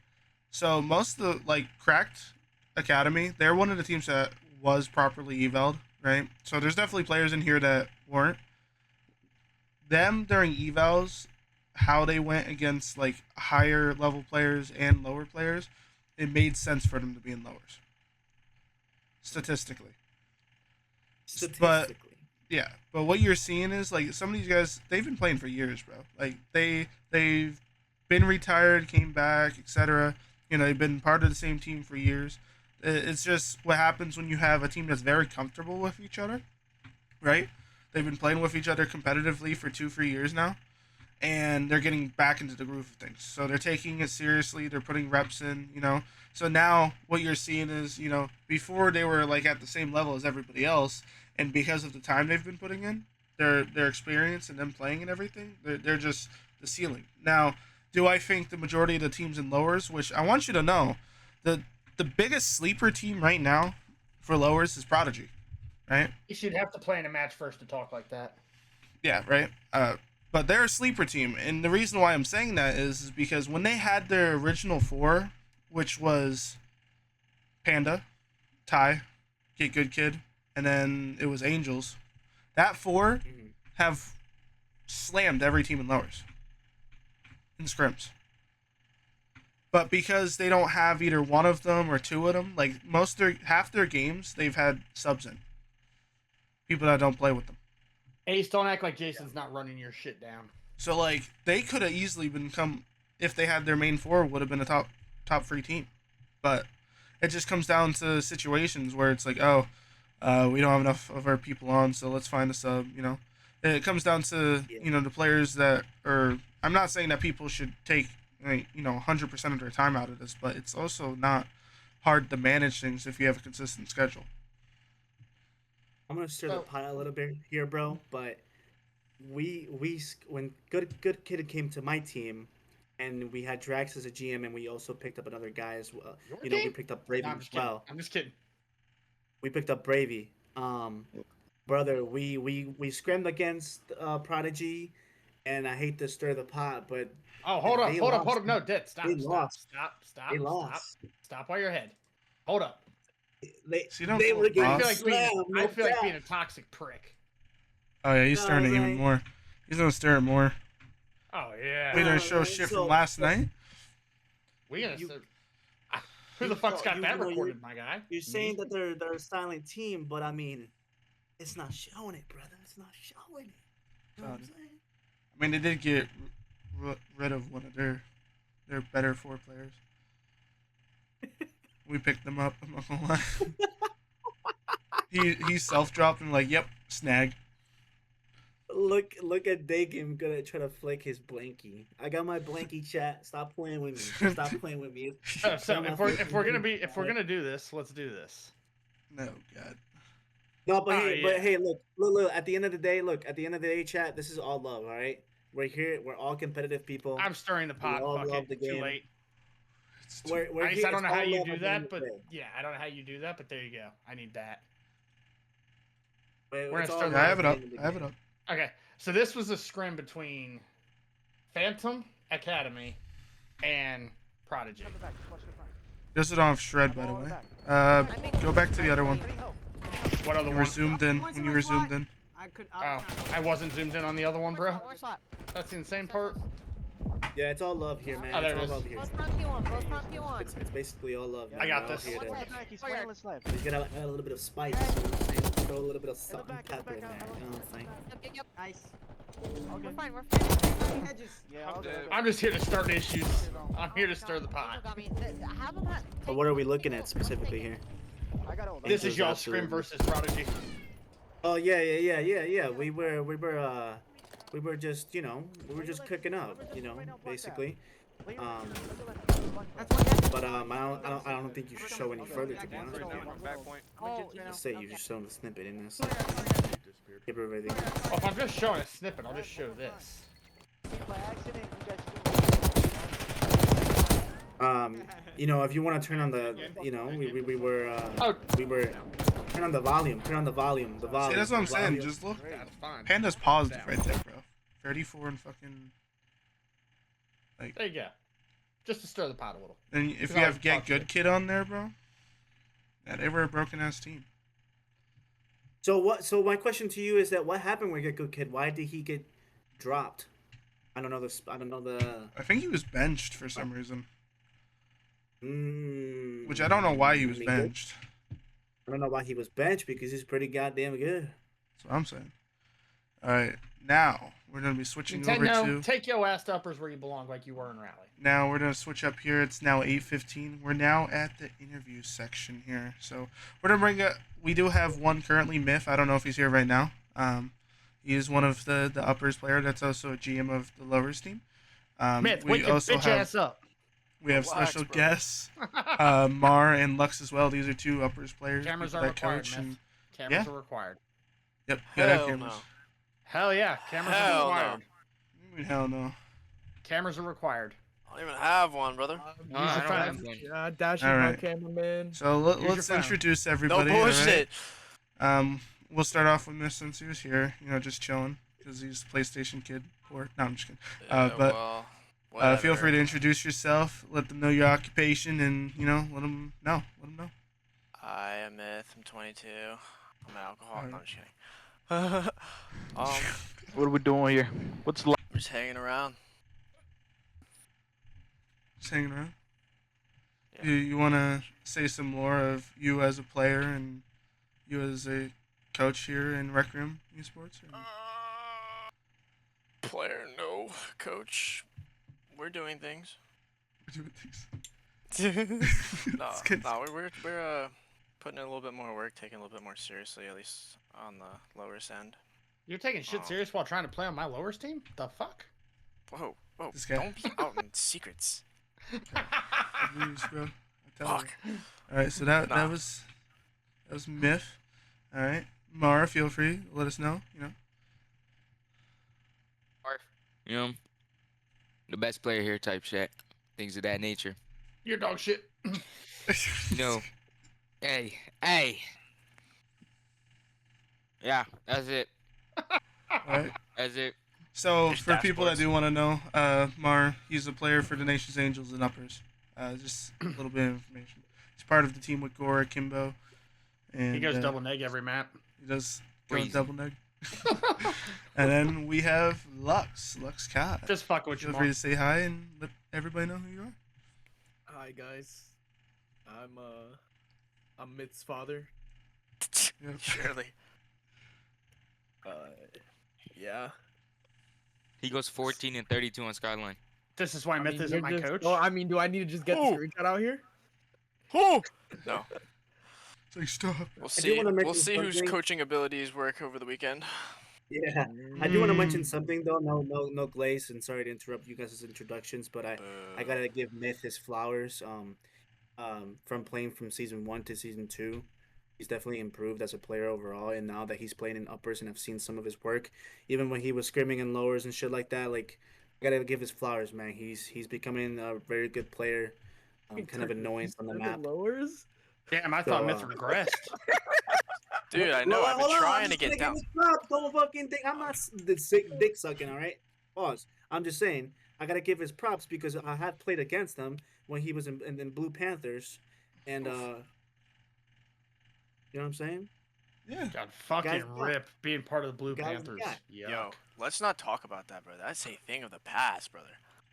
so most of the cracked academy, they're one of the teams that was properly eval'd, right? So there's definitely players in here that weren't. Them during evals, how they went against like higher level players and lower players, it made sense for them to be in lowers. Statistically. Statistically. Yeah, but what you're seeing is like some of these guys they've been playing for years, bro. Like they've been retired, came back, etc. They've been part of the same team for years. It's just what happens when you have a team that's very comfortable with each other, right? They've been playing with each other competitively for 2-3 years now, and they're getting back into the groove of things. So they're taking it seriously. They're putting reps in. So now what you're seeing is, before they were like at the same level as everybody else, and because of the time they've been putting in, their experience and them playing and everything, they're just the ceiling. Now, do I think the majority of the teams in lowers, which I want you to know, the biggest sleeper team right now for lowers is Prodigy, right? You should have to play in a match first to talk like that. Yeah, right. But they're a sleeper team, and the reason why I'm saying that is because when they had their original 4, which was Panda, Ty, Get Good Kid, and then it was Angels, that 4 have slammed every team in lowers in scrims. But because they don't have either one of them or 2 of them, like half their games, they've had subs in people that don't play with them. Ace, don't act like Jason's not running your shit down. So like they could have easily become, if they had their main 4, would have been a top 3 team, but it just comes down to situations where it's like, oh, we don't have enough of our people on, so let's find a sub. It comes down to the players that are. I'm not saying that people should take 100% of their time out of this, but it's also not hard to manage things if you have a consistent schedule. I'm gonna stir the pot a little bit here, bro. But we when good kid came to my team, and we had Drax as a GM, and we also picked up another guy as well. We picked up Bravey as well. I'm just kidding. We picked up Bravey. Brother, we scrimmed against Prodigy, and I hate to stir the pot, but hold up. No, Dit, stop. They lost. Stop. They lost. Stop while you're ahead. Hold up. They were getting slammed. I feel like being a toxic prick. Oh yeah, he's stirring it even more. He's gonna stir it more. Oh yeah. We gonna show shit from last night. We gonna. Who the fuck's got that recorded, my guy? You're saying that they're a silent team, but I mean, it's not showing it, brother. It's not showing it. You know what I'm saying? I mean, they did get rid of one of their better 4 players. We picked them up. I'm not gonna lie. he self-dropped and like, yep, snag. Look at Dagan gonna try to flick his blankie. I got my blankie, chat. Stop playing with me. Stop playing with me. So if we're gonna do this, let's do this. No, God. No, but hey, look. At the end of the day, chat. This is all love, all right. We're here. We're all competitive people. I'm stirring the pot. We all Fuck love it. the game. Too late. We're I here. don't It's know how all you love do at the end that, of the but day. yeah, I don't know how you do that, but there you go. I need that. We're gonna all start love I with- have at it the up. end of the I have it game. up. Okay, so this was a scrim between Phantom Academy and Prodigy. This is on Shred, by the way. Go back to the other one. What other You one? were zoomed in. When you were zoomed in. Oh, I wasn't zoomed in on the other one, bro. That's the insane part. Yeah, it's all love here, man. Oh, there It's it all is. love here. Both front P1, both front P1. It's basically all love, man. I got We're all this. here to- Fire. You gotta add a little bit of spice, you know what I'm saying? Throw a little bit of salt and pepper in there, you know what I'm saying? Yep. Nice. We're fine, we're fine. Yeah, okay. I'm just here to start issues. I'm here to stir the pot. Got me. Have them But what are we looking at specifically here? I got all that. This is Angels, y'all scrim absolutely. versus Prodigy. Oh yeah. We were just, you know, we were just cooking up, you know, basically. But I don't think you should show any further, to be honest with you. Oh, Just say you just show the snippet in this. Give her everything. Oh, if I'm just showing a snippet, I'll just show this. By accident, you guys You know, if you want to turn on the, you know, we were Oh, turn on the volume, the volume. See, that's what I'm the saying. volume. Just look. that's fine. Panda's positive right there, bro. 34 and fucking. There you go. Just to stir the pot a little. And if Because you I have was Get talking Good Kid on there, bro. Yeah, they were a broken ass team. So what? So my question to you is that what happened with Get Good Kid? Why did he get dropped? I don't know this. I don't know the. I think he was benched for some reason. Which I Mm, don't know why he was I mean, benched. I don't know why he was benched because he's pretty goddamn good. That's what I'm saying. Alright, now we're gonna be switching over Nintendo, to take your ass to uppers where you belong, like you were in Rally. now we're gonna switch up here. It's now 8:15. We're now at the interview section here. So we're gonna bring a we do have one currently Myth. I don't know if he's here right now. He is one of the uppers player that's also a GM of the lowers team. Myth, We wake your also bitch have ass up. we have Relax, special bro. guests, Mar and Lux as well. These are two uppers players. Cameras people are that required, coach Myth. and Cameras Yeah. are required. yep, you gotta have Hell cameras. no. Hell yeah, cameras are Hell no. required. I mean, hell no. Cameras are required. I don't even have one, brother. Use your phone. Dash is All my right. cameraman. So Use your let's phone. introduce No everybody. all right? bullshit. We'll start off with Miss since he was here. You know, just chilling because he's a PlayStation kid. Or no, I'm just kidding. But well, feel free to introduce yourself. Let them know your occupation, and you know, let them know. I am Myth. I'm 22. I'm an alcoholic. Alright. No, I'm just kidding. What are we doing here? What's live? I'm just hanging around. Just hanging around. Yeah. You want to say some more of you as a player and you as a coach here in Requiem Esports? Or- Player, no. Coach, we're doing things. We're doing things. No, It's good. no, we're putting in a little bit more work, taking a little bit more seriously, at least on the lowest end. You're taking shit Oh. serious while trying to play on my lowers team? The fuck? Whoa, This guy. don't be out in secrets. News, bro. I tell Fuck. you. All right, so that Nah. was Myth. All right, Mara, feel free. Let us know. You know. You know, the best player here type shit. Things of that nature. You're dog shit. You know, hey. Yeah, that's it. All right. That's it. So There's for people that dashboards. do want to know, Mar, he's a player for the Nation's Angels and Uppers. Just a little bit of information. He's part of the team with Gora, Kimbo, and He goes double neg every map. He does go Crazy. double neg. And then we have Lux Cod. Just fuck with you, Feel Mark. free to say hi and let everybody know who you are. Hi guys. I'm Myth's father. Yep. Surely. Yeah. He goes 14 and 32 on Skyline. This is why Myth isn't you're my just- coach. Oh, I mean, do I need to just get the Ooh. screenshot out here? No, It's like stop. we'll do see. wanna mention We'll see whose something. coaching abilities work over the weekend. Yeah, I do want to Mm. mention something though. No glaze, and sorry to interrupt you guys' introductions, but I gotta give Myth his flowers. From playing from season 1 to season 2, he's definitely improved as a player overall. And now that he's playing in uppers, and I've seen some of his work, even when he was scrimming in lowers and shit like that, like I gotta give his flowers, man. He's becoming a very good player. kind of annoying from the map. Lowers? Damn, I thought Myth regressed. Dude, I know. I've been Hold on, I'm trying to just get gonna down. give his props. Don't fucking think I'm not the sick dick sucking. All right, pause. I'm just saying I gotta give his props because I have played against him when he was in Blue Panthers, and you know what I'm saying? Yeah. God, fucking Guys, rip being part of the Blue Guys, Panthers. yeah. Yo, let's not talk about that, brother. That's a thing of the past, brother.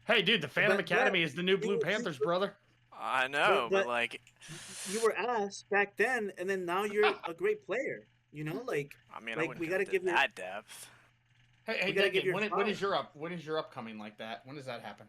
Hey, dude, the Phantom But- Academy is the new Blue you- Panthers, brother. I know, but but- like, You were ass back then, and then now you're a great player. You know, like I mean, I like, wouldn't we go gotta to give you- that depth. Hey, We gotta Dead give Game, your when is flowers. your upcoming like that? When does that happen?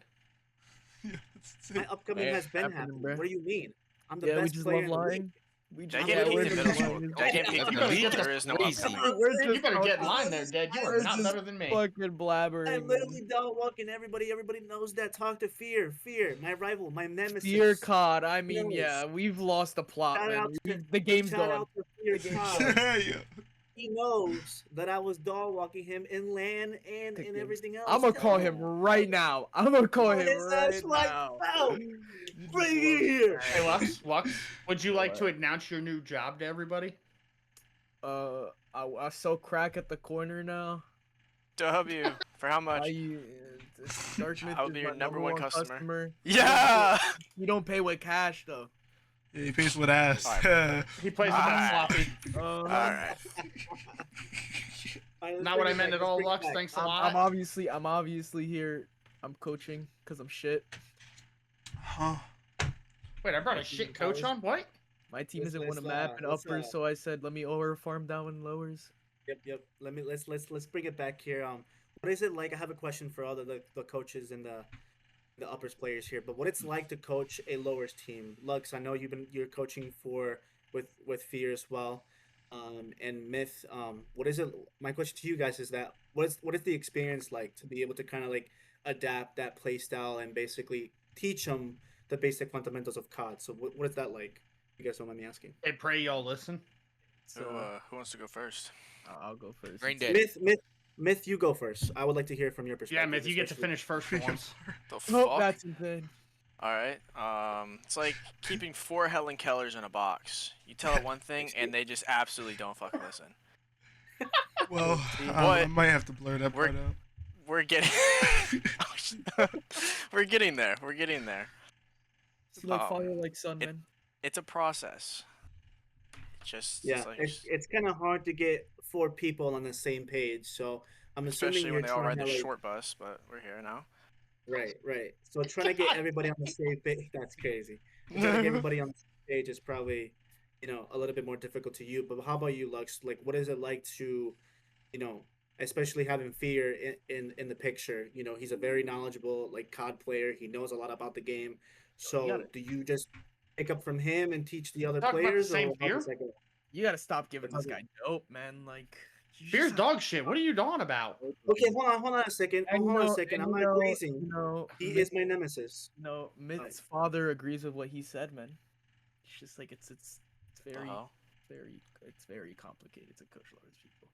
Yeah, that's my it. upcoming Hey, has been happening, happening. bro. What do you mean? I'm the Yeah, we best just player love in the league. lying. We That just game Yeah, peaked we're in just middle lying. school. That game peaked in You middle better school. get the There is no crazy. upcoming. You better get in line there, Dead. You are We're not just better than me. fucking blabbering. I'm literally dog walking everybody. Everybody knows that. Talk to Fear. Fear, my rival, my nemesis. Fear COD. I mean, knows. yeah, we've lost the plot, Shout man. out to- The game's Shout gone. out to Fear The game's Todd. Yeah. He knows that I was dog walking him in LAN and The in game's- everything else. I'm gonna Tell call him right now. I'm gonna call him his right ass right now. now. You just Bring love it here. that. Hey, Lux, would you like to What? announce your new job to everybody? I sell crack at the corner now. W for how much? Darkmouth I'll is be my your number one customer. You Yeah. don't pay with cash though. Yeah, he pays with ass. Alright. He plays with that Alright. floppy. All right. Not what I meant at all, Lux. Thanks a I'm lot. obviously here. I'm coaching because I'm shit. Huh. Wait, I brought a shit coach on? What? My team Let's- doesn't want to let's, map in let's, uppers, so I said let me over farm down in lowers. Yep. Let's bring it back here. What is it like? I have a question for all the coaches and the uppers players here. But what it's like to coach a lowers team? Lux, I know you're coaching with Fear as well, and Myth. What is it? My question to you guys is that what is the experience like to be able to kind of like adapt that play style and basically teach them the basic fundamentals of COD? So what is that like? You guys don't mind me asking. Hey, pray y'all listen. So, who wants to go first? I'll go first. Brain dead. Myth, you go first. I would like to hear from your Yeah, perspective. Myth, you get to especially- finish first for once. The Oh, fuck? that's insane. All right. It's like keeping 4 Helen Kellers in a box. You tell it one thing, and they just absolutely don't fucking listen. Well, What? I might have to blur that part out. We're getting, we're getting there. We're getting there. It's like Um, father, like son, man. It's a process. Just Yeah, it's like, it's kind of hard to get 4 people on the same page. So I'm assuming especially you're when they all trying ride the to, like, short bus. But we're here now. Right. So trying to get everybody on the same page, that's crazy. Trying to get everybody on the same page is probably, a little bit more difficult to you. But how about you, Lux? Like, what is it like to, especially having Fear in the picture? He's a very knowledgeable like COD player. He knows a lot about the game. So do you just pick up from him and teach the other Talk about the players, same or how Fear? does that go? You gotta stop giving this Okay. guy dope, man. Like, you Fear's just- dog shit. What are you on about? Okay, hold on a second. And Hold on a second. I'm not grazing. He is my nemesis. No, Myth's father agrees with what he said, man. It's just like it's very hell? very complicated to coach large people.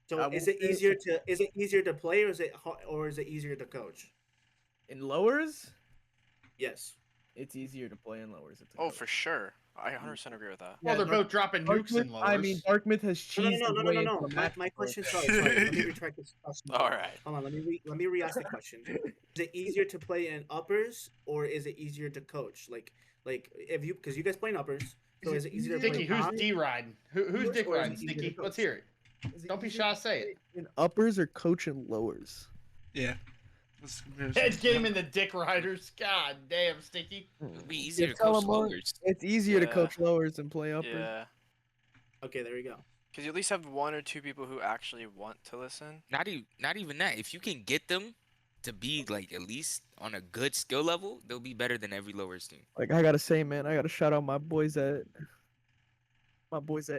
So I is will it say- easier to play, or is it easier to coach? In lowers, Yes. it's easier to play in lowers. It's a Oh, coach. for sure. I 100% agree with that. Well, they're Dark- both dropping nukes in Darkmouth, lowers. I mean, Darkmouth has No, cheesed his way into the My match. question. before. Sorry. Let me retract this question. All right. Hold on. Let me re-ask the question. Is it easier to play in uppers, or is it easier to coach? Like if you, because you guys play in uppers, so is it easier to Sticky, play? who's COD? D riding? Who's Yours, dick or is riding, it easier to Sticky? coach? Let's hear it. Is it Don't be easier shy, to say play it. in uppers or coach in lowers? Yeah. Head game in the dick riders. God damn, Sticky. It'd be easier to tell coach him what- lowers. It's easier to Yeah. coach lowers than play uppers. Yeah. Okay, there we go. Because you at least have 1 or 2 people who actually want to listen. Not even that. If you can get them to be like at least on a good skill level, they'll be better than every lowers team. Like I gotta say, man, I gotta shout out my boys at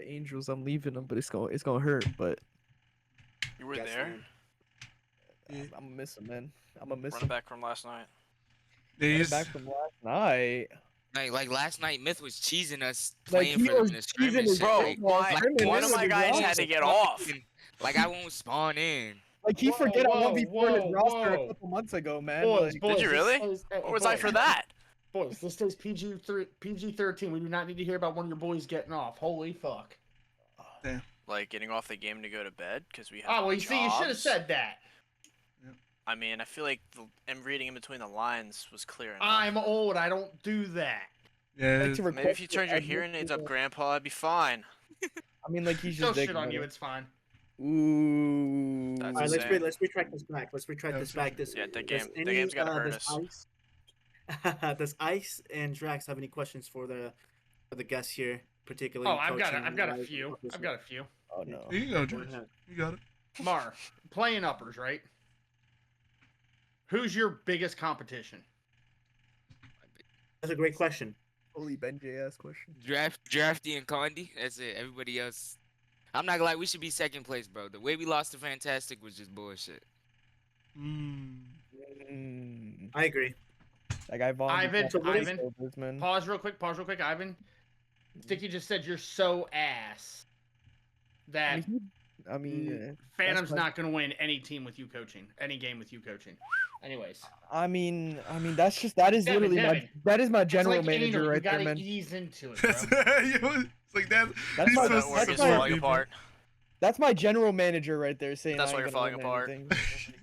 Angels. I'm leaving them, but it's gonna hurt. But You were Yes, there. man. I'm gonna miss them, man. I'm gonna miss Running them. back from last night. Back from last night. Like last night, Myth was cheesing us Like, playing he for them was in the scrimmage. cheesing his and, Bro, like, Well, scrimmage one of is my the guys job. had to get off. like I won't spawn in. Like he Whoa, forget I whoa, 1v4 his whoa, roster a whoa. couple months ago, man. Boys, like, boys, Did you really? boys, What was I for that? Boys, this says PG-13. We do not need to hear about one of your boys getting off. Holy fuck. Like getting off the game to go to bed because we have Oh, well, you see, you should have jobs? said that. I mean, I feel like and reading in between the lines was clear enough. I'm old. I don't do that. Yeah. Like to Maybe if request you it turned your as hearing aids up, much- Grandpa, I'd be fine. I mean, like he's Don't just shit on you. It's fine. Ooh. That's All right, insane. let's retract this back. Let's retract this back. Yeah, that does the game's gotta hurt us. Does Ice and Drax have any questions for the guests here, particularly? Oh, I've got a coaching, few. uppers? I've got a few. Oh no. Here you go, George. You got it. Mar, playing uppers, right? Who's your biggest competition? That's a great question. Holy Benji ass question. Drafty and Condi. That's it. Everybody else. I'm not gonna lie. We should be second place, bro. The way we lost to Fantastic was just bullshit. I agree. Like Ivan. Man. Pause real quick. Ivan, Sticky just said you're so ass that I mean, Phantom's my- not going to win any game with you coaching. Anyways, I mean, that is Devin, literally that is my it's general like manager anal. right You there, gotta man. ease into it, bro. It's like that. That's he's my- so That work is that's my- falling apart. That's my general manager right there saying That's I why ain't you're gonna falling win apart. anything.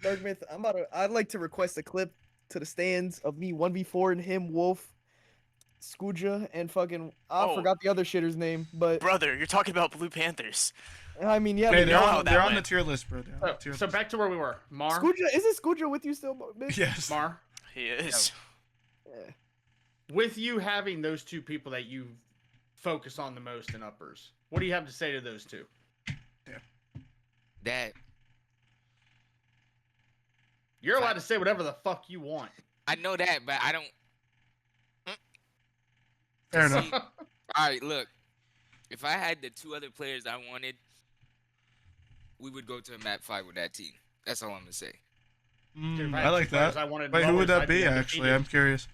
Dark Myth, I'd like to request a clip to the stands of me 1v4 and him, Wolf, Skuja, and fucking I Oh. forgot the other shitter's name, but Brother, you're talking about Blue Panthers. I mean yeah. Hey, but know how that they're on the went. tier list, bro. They're on the tier So list. back to where we were. Mar, Skuja, isn't Skuja with you still, bitch? Yes. Mar, He is. Yeah. with you having those two people that you focus on the most in uppers, what do you have to say to those two? That You're allowed to say whatever the fuck you want. I know that, but I don't. Fair enough. See, all right, look. If I had the two other players I wanted, we would go to a map 5 with that team. That's all I'm gonna say. Dude, if I had like two players that. I wanted Wait, who would lowers, that I'd be? undefeated. Actually, I'm curious.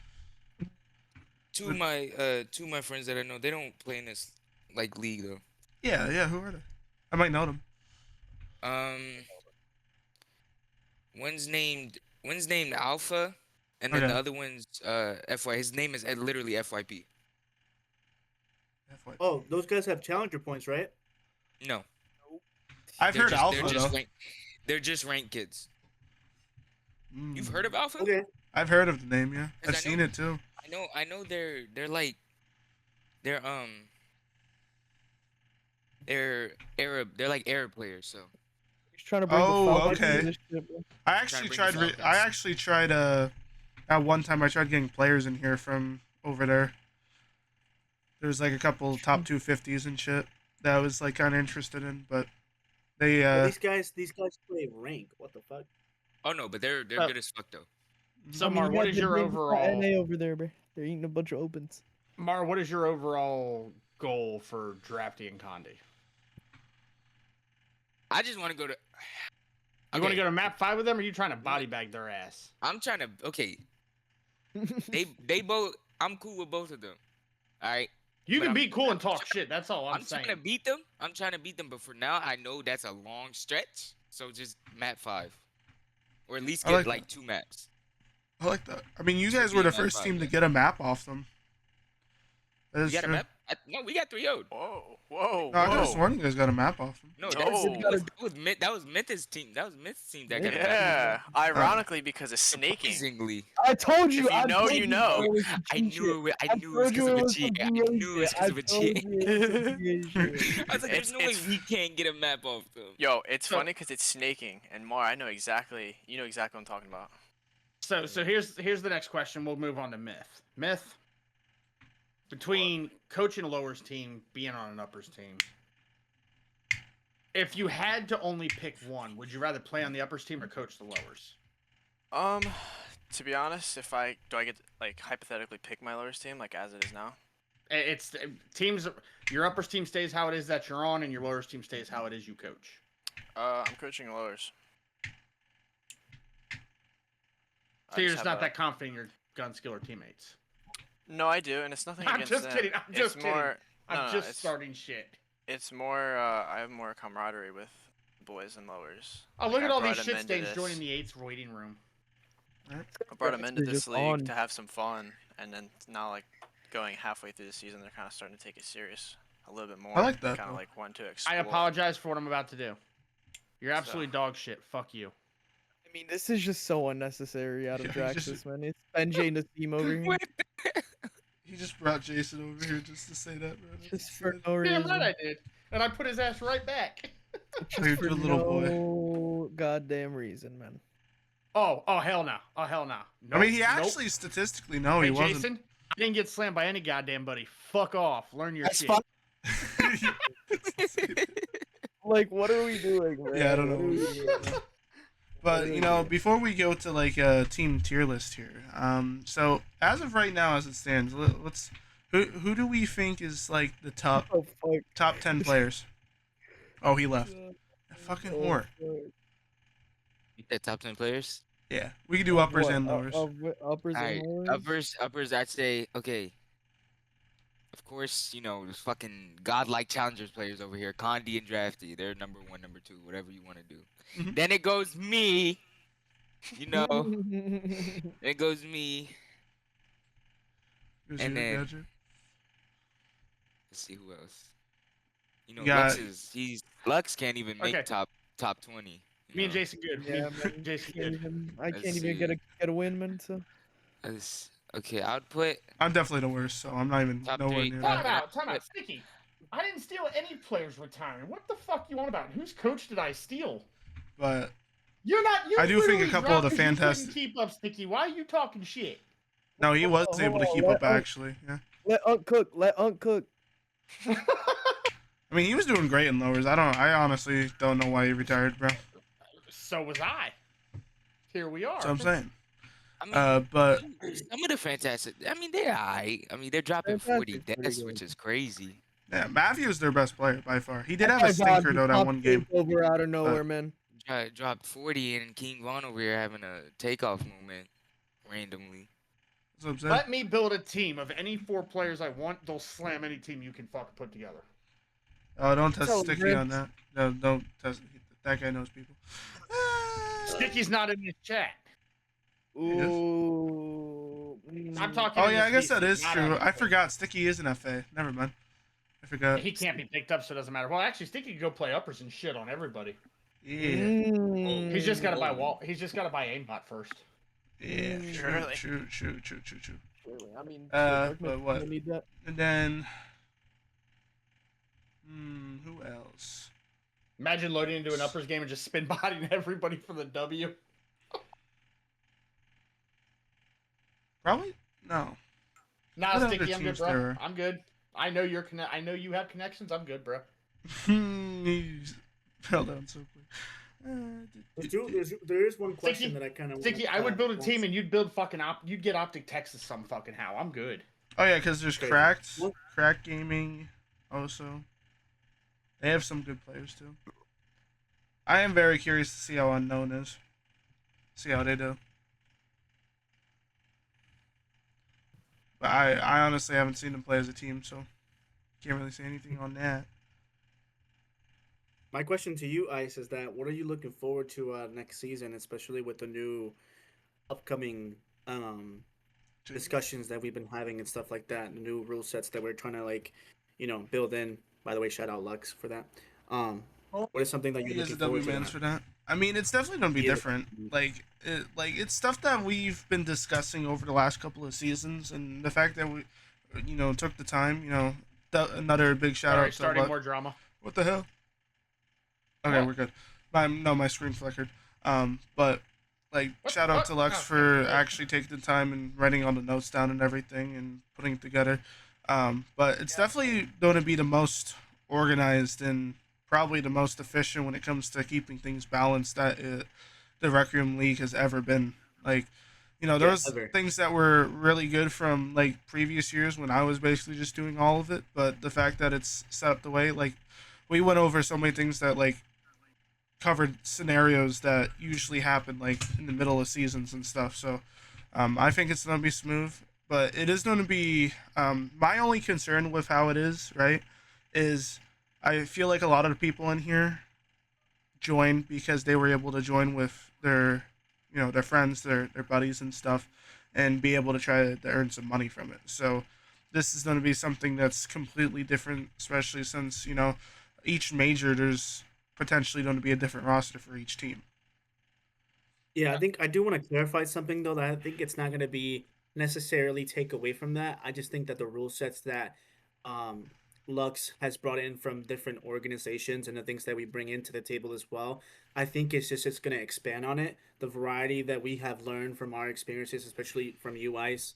Two of my friends that I know, they don't play in this like league though. Yeah. Who are they? I might know them. One's named Alpha, and then Okay. the other one's FY. His name is literally FYP. Oh, those guys have challenger points, right? No, I've heard Alpha they're just though. they're just ranked kids. Mm. You've heard of Alpha? Okay. I've heard of the name. Yeah, 'Cause I've I seen know- it too. I know they're like they're Arab. They're like Arab players. So He's trying to bring Oh, the Falcons okay. into this shit, bro. I actually bring tried. the I Falcons. actually tried. At one time, I tried getting players in here from over there. There's like a couple top 250s and shit that I was like kind of interested in, but they. Well, these guys play rank. What the fuck? oh no, but they're Oh. good as fuck though. So I mean, Mar, you what got is the your big overall? NA over there, bro? They're eating a bunch of opens. Mar, what is your overall goal for Drafty and Condi? I just want to go to. You want to go to map 5 with them, or are you trying to body bag their ass? I'm trying to. Okay, they both. I'm cool with both of them. All right. You But can I'm- be cool and talk shit. That's all I'm I'm saying. trying to beat them. But for now, I know that's a long stretch. So just map 5, or at least I get like like 2 maps. I like that. I mean, you Should guys be were the map first 5, team to yeah. get a map off them. That You is got a true. map? No, we got 3-0'd. Whoa. No, I could have sworn you guys got a map off them. No, No. that was Myth's team. That was Myth's team that got a map. Yeah, ironically because of snaking. Surprisingly. I told you. If you I know, told you know. bro, it was I some knew it. I I knew it was told you because of a was cheat. some I knew it was shit. because of a I told cheat. you it was some shit. I was like, there's no way It's- we can't get a map off them. Yo, it's So- funny because it's snaking, and Mar, I know exactly. You know exactly what I'm talking about. So here's the next question. We'll move on to Myth. Myth, between coaching a lowers team, being on an uppers team, if you had to only pick one, would you rather play on the uppers team or coach the lowers? To be honest, do I get to, like hypothetically pick my lowest team like as it is now? It's teams. Your uppers team stays how it is that you're on, and your lowers team stays how it is you coach. I'm coaching lowers. I So you're just just have not a- that confident in your gun skill or teammates. No, I do, and it's nothing I'm against just them. kidding. I'm It's just kidding. more, I'm no, no, just it's, starting shit. It's more. I have more camaraderie with boys and lowers. Oh, Like, look at I all these brought 'em shit into stains this. joining the 8th waiting room. I brought them into They're this just league on. to have some fun, and then now like going halfway through the season, they're kind of starting to take it serious a little bit more. I like that, Kind of though. like want to explore. I apologize for what I'm about to do. You're So- absolutely dog shit. Fuck you. I mean, this is just so unnecessary out of Yeah, he just- Draxus, man. It's Benjay and Nassim over here. What? He just brought Jason over here just to say that, bro. That's Just for insane. no Damn reason. right I did. And I put his ass right back. Just You're for a little boy. no goddamn reason, man. Oh hell no. Oh hell no. I mean, he Nope, nope. actually statistically, no, Hey, he wasn't. Jason, I didn't get slammed by any goddamn buddy. Fuck off. Learn your That's shit. fine. Like, what are we doing, man? Yeah, I don't What know. are we doing? But you know, before we go to like a team tier list here, so as of right now, as it stands, let's who do we think is like the top Oh, fuck. 10 players? Oh, he left. Fucking Oh, whore. fuck. The top 10 players. Yeah, we can do uppers What? and lowers. Uppers All right, and lowers? uppers. I'd say okay. Of course, you know, there's fucking godlike challengers players over here. Condi and Drafty, they're number 1, number 2, whatever you want to do. Mhm. Then it goes me. You know, then it goes me. Who's and your then- gadget? Let's see who else. You know, You got- Lux can't even make Okay. top 20. you Me and know? Jason good. Yeah, Me, man. Jason Can't good. even, I Let's can't even see. get a win, man. So Okay, I'd put I'm definitely the worst, so I'm not even Top nowhere three. near Time that. out. Time out. Sticky. I didn't steal any players retiring. What the fuck you on about? Whose coach did I steal? But You're not. You I do think a literally couple of the dropped 'cause you couldn't fantastic- keep up, Sticky. Why are you talking shit? no, he was Hold able to on, keep let up Unc- actually. Yeah, let Unc cook. Let Unc cook. I mean, he was doing great in lowers. I honestly don't know why he retired, bro. That's So was I. Here we are. what I'm saying. I mean, But some of the fantastic. I mean, they're alright. I mean, they're dropping 40 Fantastic's pretty deaths, good. which is crazy. yeah, Matthew's their best player by far. He did have a That guy stinker though that popped one game. over out of nowhere, man. Dropped 40, and King Von over here having a takeoff moment randomly. That's what I'm saying. Let me build a team of any 4 players I want. They'll slam any team you can fucking put together. Oh, don't test So Sticky ripped. on that. No, don't test. That guy knows people. Sticky's not in this chat. Ooh. I'm talking. Oh in yeah, I this guess that DC, is not true. out I of- forgot Sticky is an FA. Never mind. I forgot. He can't be picked up, so it doesn't matter. Well, actually, Sticky can go play uppers and shit on everybody. Yeah. He's just got to buy Oh. wall. He's just got to buy aimbot first. Yeah. Surely. True. I mean, But shit, what? don't need that. And then, who else? Imagine loading into an uppers game and just spin bodying everybody for the W. Probably no. Nah, What other Sticky, I'm good, teams bro. there are? I'm good. I know you're I know you have connections. I'm good, bro. He fell down so quick. There is one question Sticky- that I kind of Sticky, I would build a team and you'd build fucking you'd get Optic Texas some fucking how. I'm good. Oh yeah, because there's Crazy. Cracked, What? Crack Gaming, also. They have some good players too. I am very curious to see how Unknown is. See how they do. But I honestly haven't seen them play as a team, so can't really say anything on that. My question to you, Ice, is that what are you looking forward to next season, especially with the new upcoming discussions that we've been having and stuff like that, the new rule sets that we're trying to build in. By the way, shout out Lux for that. What is something that He you're is a looking W forward to? mans for that. I mean, it's definitely gonna be Yeah. different. Like it's stuff that we've been discussing over the last couple of seasons, and the fact that we, took the time. Another big shout Sorry, out to starting what, more drama. what the hell? Okay, What? we're good. My screen flickered. But like, What? shout out What? to Lux Oh, for yeah. actually taking the time and writing all the notes down and everything and putting it together. But it's definitely going to be the most organized and probably the most efficient when it comes to keeping things balanced that the Requiem League has ever been. Like, there was ever. things that were really good from like previous years when I was basically just doing all of it, but the fact that it's set up the way, like, we went over so many things that like covered scenarios that usually happen like in the middle of seasons and stuff. So I think it's going to be smooth, but it is going to be my only concern with how it is, right, is I feel like a lot of the people in here joined because they were able to join with their their friends, their buddies and stuff, and be able to try to earn some money from it. So this is going to be something that's completely different, especially since each major there's potentially going to be a different roster for each team. Yeah, I think I do want to clarify something though, that I think it's not going to be necessarily take away from that. I just think that the rule sets that um, Lux has brought in from different organizations and the things that we bring into the table as well, I think it's going to expand on it. The variety that we have learned from our experiences, especially from UIs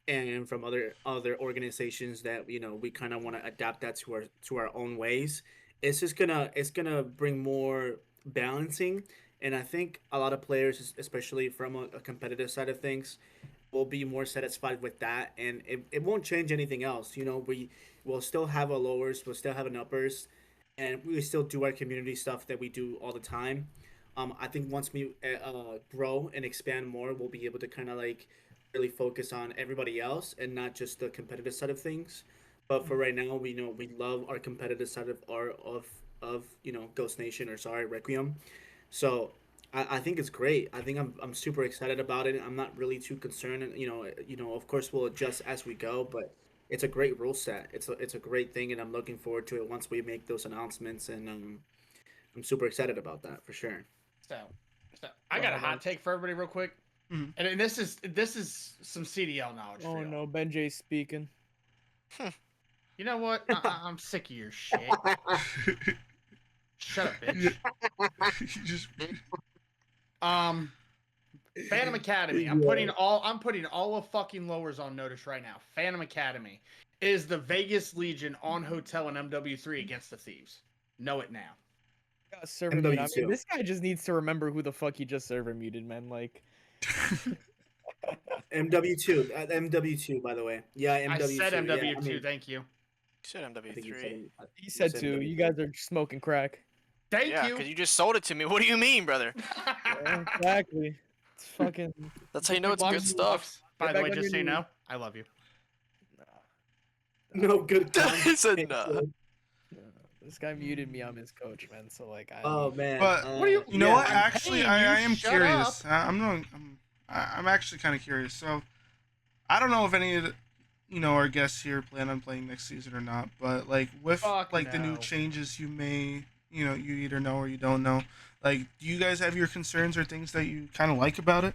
and from other organizations that we kind of want to adapt that to our own ways. It's gonna bring more balancing, and I think a lot of players, especially from a competitive side of things, will be more satisfied with that, and it won't change anything else. We will still have a lowers, we'll still have an uppers, and we still do our community stuff that we do all the time. I think once we grow and expand more, we'll be able to kind of like really focus on everybody else and not just the competitive side of things. But for right now, we know we love our competitive side of our of Ghost Nation, or sorry, Requiem. So I think it's great. I think I'm super excited about it. I'm not really too concerned. And of course we'll adjust as we go, but it's a great rule set. It's a great thing, and I'm looking forward to it once we make those announcements. And I'm super excited about that for sure. So I got a hot take for everybody real quick. Mhm. And this is some CDL knowledge for Oh y'all. no, Benjay's speaking. You know what? I'm sick of your shit. Shut up, bitch. You just Phantom Academy. I'm putting all of fucking lowers on notice right now. Phantom Academy is the Vegas Legion on Hotel and MW3 against the Thieves. Know it now. Server mute. I mean, MW2. this guy just needs to remember who the fuck he just server muted, man. Like, MW2, MW2, by the way. Yeah, MW2. I said MW2. Yeah, I mean, Thank you. You said I think you MW3. said, he said said two. MW2. You guys are smoking crack. Thank Yeah, you. because you just sold it to me. What do you mean, brother? Yeah, exactly. It's fucking. That's how you know it's good Lux, stuff. Lux, by Get the back way, on just your so you knees. know, I love you. No good He said content. nah. This guy muted me. I'm his coach, man. So like, Oh man. But What do you- You know yeah, what? I'm Actually, paying you, I am shut curious. up. I'm actually kind of curious. So, I don't know if any of our guests here plan on playing next season or not. But like with Fuck like the new no. changes, you may you either know or you don't know. Like, do you guys have your concerns or things that you kind of like about it?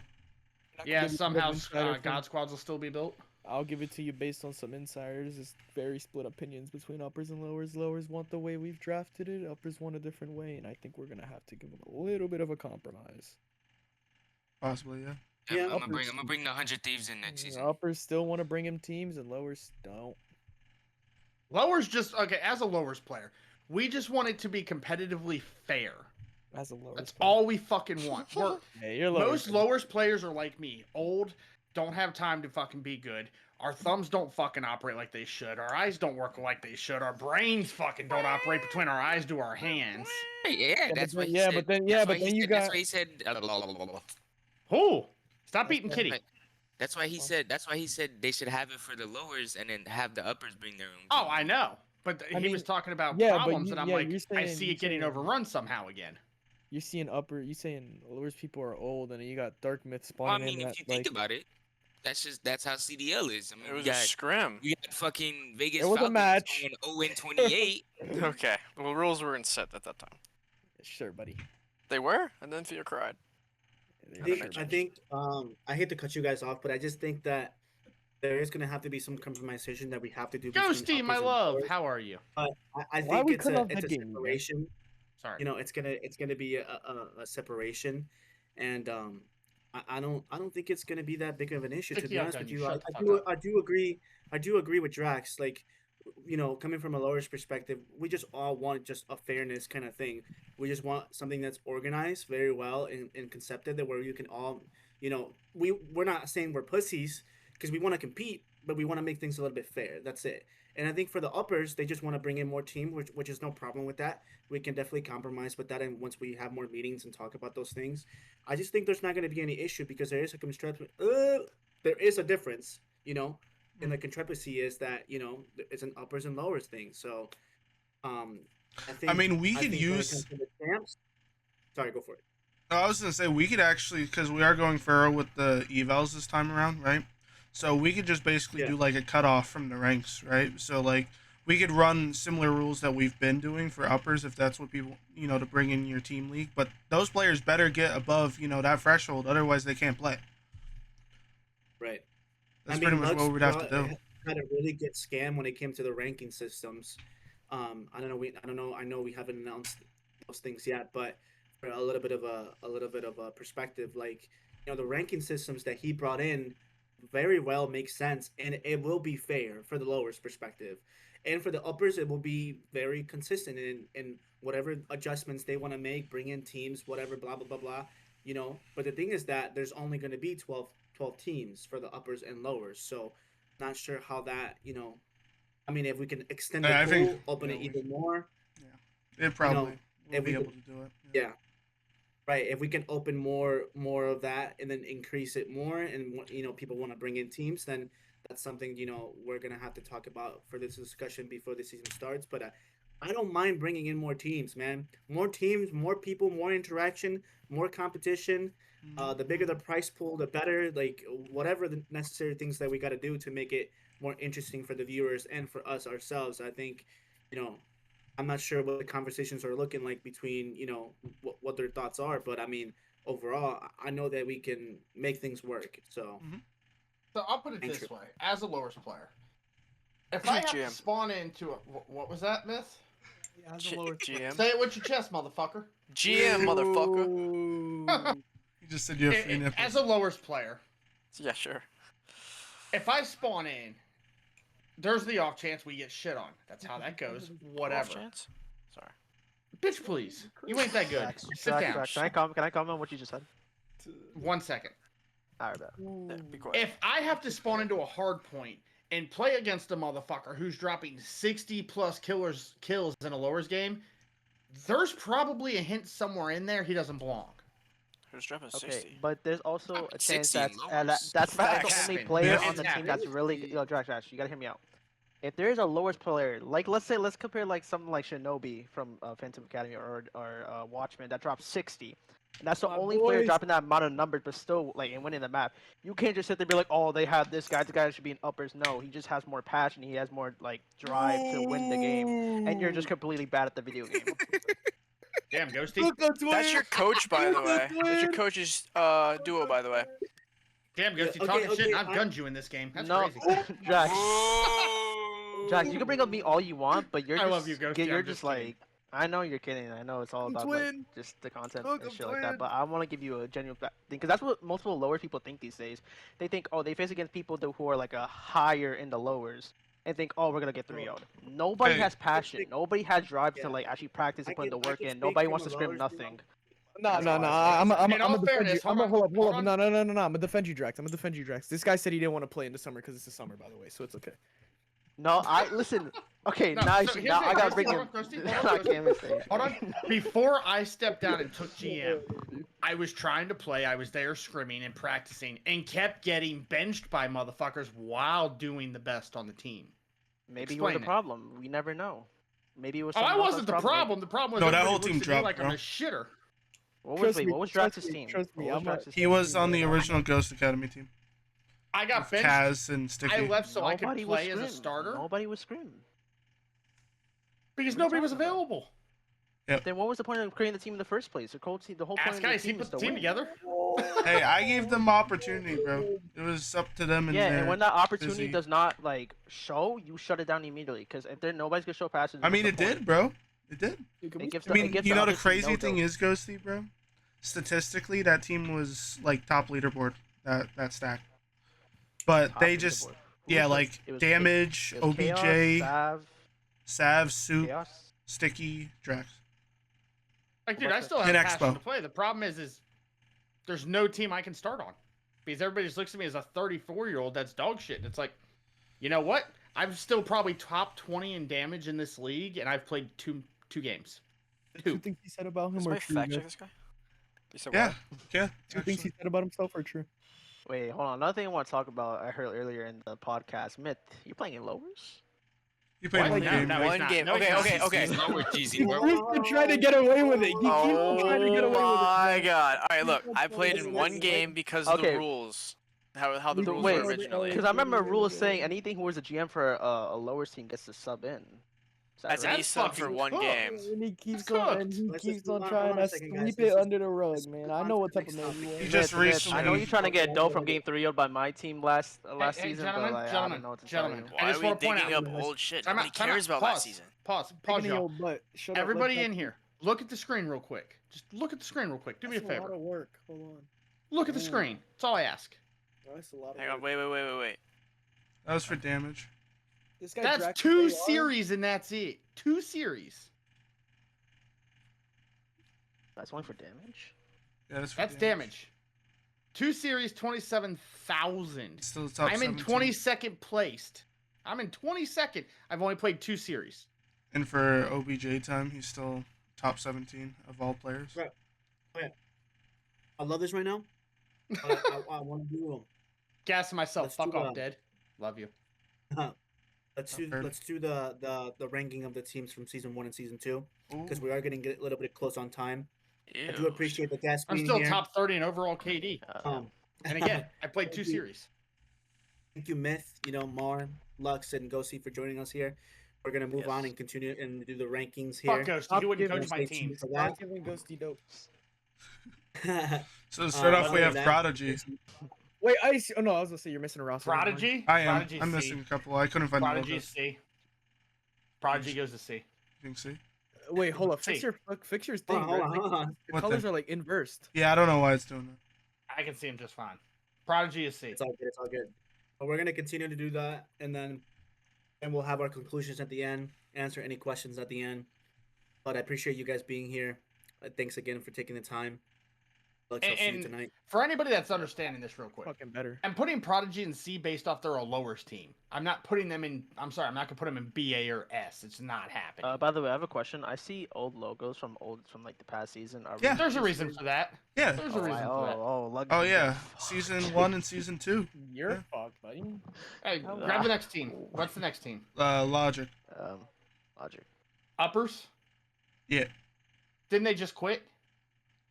Yeah, somehow God God Squads will still be built. I'll give it to you based on some insiders. It's very split opinions between uppers and lowers. Lowers want the way we've drafted it. Uppers want a different way, and I think we're gonna have to give them a little bit of a compromise. Possibly, yeah. Yeah, I'm gonna bring the 100 Thieves in next season. Uppers still want to bring him teams, and lowers don't. Lowers just okay. As a lowers player, we just want it to be competitively fair. As a lowers, That's player. all we fucking want. We're, Yeah, you're lowers. most lowers players are like me, old, don't have time to fucking be good. Our thumbs don't fucking operate like they should. Our eyes don't work like they should. Our brains fucking don't operate between our eyes to our hands. Yeah, that's but what then- he yeah, said. but then- That's yeah, why but he then you said- got- That's why he said. Who? Stop beating That's Kitty. Right. That's why he said. That's why he said they should have it for the lowers and then have the uppers bring their own. Oh, team. I know. But I he was mean, talking about yeah, but problems, you- and I'm yeah, like, you're I saying- see you're it getting saying- overrun somehow again. You're seeing lowers people are old, and you got Dark Myth Well, I spawning mean, in if that you think like. about it, that's how CDL is. I mean, It we was a got scrim. fucking Vegas There was a Falcons match. going 0-28. Okay. Well, rules weren't set at that time. Sure, buddy. They were, and then Thea cried. I think I hate to cut you guys off, but I just think that there is gonna have to be some compromisation that we have to do. between Ghosty, my uppers and love, lowers. how are you? I Why think we it's cut a off that game, you guys? separation. Sorry. It's gonna be a separation, and I don't think it's gonna be that big of an issue. To Stick be you honest up, with Gun, you, you shut the I fuck do up. I do agree with Drax. Like, coming from a lower's perspective, we just all want just a fairness kind of thing. We just want something that's organized very well and concepted, that where you can all, we're not saying we're pussies because we want to compete, but we want to make things a little bit fair. That's it. And I think for the uppers, they just want to bring in more team, which is no problem with that. We can definitely compromise with that, and once we have more meetings and talk about those things, I just think there's not going to be any issue because there is there is a difference, and the controversy is that it's an uppers and lowers thing. So, I think. I mean, we I could think when it use. comes to the champs. Sorry, go for it. I was gonna say we could actually, because we are going furrow with the evals this time around, right? So we could just basically Yeah. do like a cutoff from the ranks, right? So like we could run similar rules that we've been doing for uppers if that's what people to bring in your team league. But those players better get above that threshold, otherwise they can't play. Right. That's I pretty mean, much what we'd have to do. had a really good scam when it came to the ranking systems. I don't know. I don't know. I know we haven't announced those things yet, but for a little bit of a perspective, like the ranking systems that he brought in very well makes sense, and it will be fair for the lowers perspective, and for the uppers, it will be very consistent in whatever adjustments they want to make, bring in teams, whatever, blah blah blah blah. But the thing is that there's only going to be 12 teams for the uppers and lowers, so not sure how that. I mean, if we can extend the I pool, think, open it even more. It probably will if be we able could- to do it. Yeah. Right. If we can open more of that and then increase it more, and people want to bring in teams, then that's something we're gonna have to talk about for this discussion before the season starts. But I don't mind bringing in more teams, man. More teams, more people, more interaction, more competition. The bigger the price pool, the better. Like whatever the necessary things that we got to do to make it more interesting for the viewers and for us ourselves. I think, you know, I'm not sure what the conversations are looking like between what their thoughts are, but I mean overall, I know that we can make things work. So So I'll put it Thank this you. way: as a lowers player, if I have to GM. spawn into a what was that, Myth? GM. Say it with your chest, motherfucker. GM, motherfucker. You just said you have free nipples. As a lowers player, Yeah, sure. if I spawn in, there's the off chance we get shit on. That's how that goes. Off Whatever. chance? Sorry. Bitch, please. You ain't that good. Facts. Sit Facts, down. facts. Can I comment on what you just said? 1 second. Alright, bet. Yeah, be quiet. If I have to spawn into a hard point and play against a motherfucker who's dropping 60 plus kills in a lowers game, there's probably a hint somewhere in there he doesn't belong. Who's dropping Okay, 60? but there's also a Dropping chance 60 in that's lowers. the Facts. only Happened. player Yeah. on the It's team that's happened. really Drax, you gotta hear me out. If there is a lowest player, like let's compare like something like Shinobi from Phantom Academy or Watchmen that drops 60. And that's the My only player boys. dropping that amount of numbers, but still like and winning the map. You can't just sit there and be like, oh, they have this guy. This guy should be in uppers. No, he just has more passion. He has more like drive to win the game, and you're just completely bad at the video game. Damn, Ghosty. That's your coach, by the way. That's your coach's duo, by the way. Damn, Ghosty, Okay, talking shit, and okay, I've gunned you in this game. That's no, crazy. Drax, Whoa. Drax, you can bring up me all you want, but you're I just, love you, Ghosty, you're I'm just just kidding. like, I know you're kidding. I know it's all about like, just the content and shit like that. But I want to give you a genuine thing because that's what multiple lower people think these days. They think, oh, they face against people who are like a higher in the lowers and think, oh, we're gonna get 3-0'd. Nobody Hey. has passion. Nobody has drive Yeah. to like actually practice and I put in the can- I work can in. speak Nobody from wants to a scrim lowers nothing. No, That's no, all no. I I'm say. In gonna all defend fairness, you. hold on, Hold up. hold on. No. I'm gonna defend you, Drax. I'm gonna defend you, Drax. This guy said he didn't want to play in the summer because it's the summer, by the way, so it's okay. No, I listen. Okay, No, now, so here's now the- I gotta here's bring the- him. hold on, Christy, I hold on, can't even say. Hold on. Before I stepped down and took GM, I was trying to play. I was there scrimming and practicing and kept getting benched by motherfuckers while doing the best on the team. Maybe you were the Explain it. problem. We never know. Maybe it was. Oh, I someone else's wasn't the like- problem. The problem was No, that everybody whole looks team at me dropped, like I'm bro. a shitter. What Trust was wait? me, What was trust Drax's me, team? trust me, What was I'm a- Drax's He team? was on the original Ghost Academy team. I got With benched. Kaz and Sticky. I left so I could Nobody was play as a scrim. starter Nobody was scrim. because What are you nobody was talking about? available. Then what was the point of creating the team in the first place? The whole point Ask of the guys, he team is put to the team win. together. Hey, I gave them opportunity, bro. It was up to them and Yeah, their and when that opportunity busy- does not like show, you shut it down immediately. Because if there nobody's gonna show passes, I mean, what's it the point? did, bro. It did. It gives I mean, it gives you know the other team crazy no thing dope. is, Ghosty, bro? Statistically, that team was like top leaderboard, that stack. But Top they just, leaderboard. Who yeah, was like it was damage, it was OBJ, Chaos, Sav, Soup, Chaos. Sticky, Drax. Like, dude, I still have And passion Expo. to play. The problem is there's no team I can start on because everybody just looks at me as a 34-year-old that's dog shit. And it's like, you know what? I'm still probably top 20 in damage in this league, and I've played two games. Two things he said about him Does are my true. fact Guys? check this guy? You said Yeah, what? yeah. Two things he actually. said about himself are true. Wait, hold on. Another thing I want to talk about, I heard earlier in the podcast, Myth, you playing in lowers? He played What? one No, game. no, he's One not. game. No, he's Okay, not. okay. He's lower cheesy, bro. He's been trying to get away with it. He keeps on trying to get away with it. Oh my man. god! All right, look, Keep on I trying played to in get one away with game it. because of the Okay. rules, how the So rules wait, were originally. Because I remember rules saying anything who was a GM for a lower team gets to sub in. Is that That's an right? That's e-sub for fucking one cooked. game. And he keeps cooked. on, and he Let's keeps just on hold trying on to a second, guys. sweep Let's it just- under the rug, let's man. move I on know to what the type of next man topic. you He are. just Mitch, recently. I know you're trying to get dough from game 3 by my team last Hey, season, gentlemen, but like, I gentlemen, don't know what to gentlemen. tell you. I Why just are we wanna point digging out- up old shit? Time Nobody out, time cares out. about Pause. last season. Pause, Digging in y'all. your butt. Shut up. Everybody let in that- here, look at the screen real quick. Just look at the screen real quick. Do me a That's a lot favor. of work. Hold on. Look at the Ooh. screen. That's all I ask. That's a lot of Hang on, work. wait. That was for damage. This guy That's Drax 2 AR? series and that's it. 2 series. That's only for damage. Yeah, that's for That's damage. 2 series, 27,000. Still top I'm in 17. 22nd placed. I'm in 22nd. I've only played 2 series. And for OBJ time, he's still top 17 of all players. Right. I love this right now. I want to do Gassing myself. Let's Fuck do off, a- dead. Love you. let's Not fair. do the ranking of the teams from season 1 and season 2 because we are getting a little bit close on time. I do Ew. appreciate the guests I'm being still here. top 30 in overall KD. And again, I played 2 Thank you. series. Thank you, Myth, Mar, Lux, and Ghosty for joining us here. We're gonna move on Yes. and continue and do the rankings here. Fuck Ghosty. Stop He wouldn't giving coach my Stay team. tuned for Stop that. giving ghosty dopes. So to start off, we other have than that, Prodigy. Wait, Ice. Oh no, I was gonna say you're missing a roster. never mind. Prodigy? I am. Prodigy I'm C. missing a couple. I couldn't find the Prodigy logos. C. Prodigy goes to C. You can see. Wait, hold up. See. Fix your Hold thing. on, hold bro. on, Like, hold on. the What colors the- are like inversed. Yeah, I don't know why it's doing that. I can see him just fine. Prodigy is C. It's all good. It's all good. But we're gonna continue to do that, and then we'll have our conclusions at the end. Answer any questions at the end. But I appreciate you guys being here. Thanks again for taking the time. Lux, I'll see you And- tonight. For anybody that's understanding this real quick, Fucking better. I'm putting Prodigy in C based off their lowers team. I'm not putting them in. I'm sorry, I'm not gonna put them in B, A, or S. It's not happening. By the way, I have a question. I see old logos from like the past season. Are we Yeah. There's a reason for that. Yeah. There's a reason for that. Oh yeah. Season 1 and season 2. You're Yeah. fucked, buddy. Hey, grab the next team. What's the next team? Logic. Logic. Uppers? Yeah. Didn't they just quit?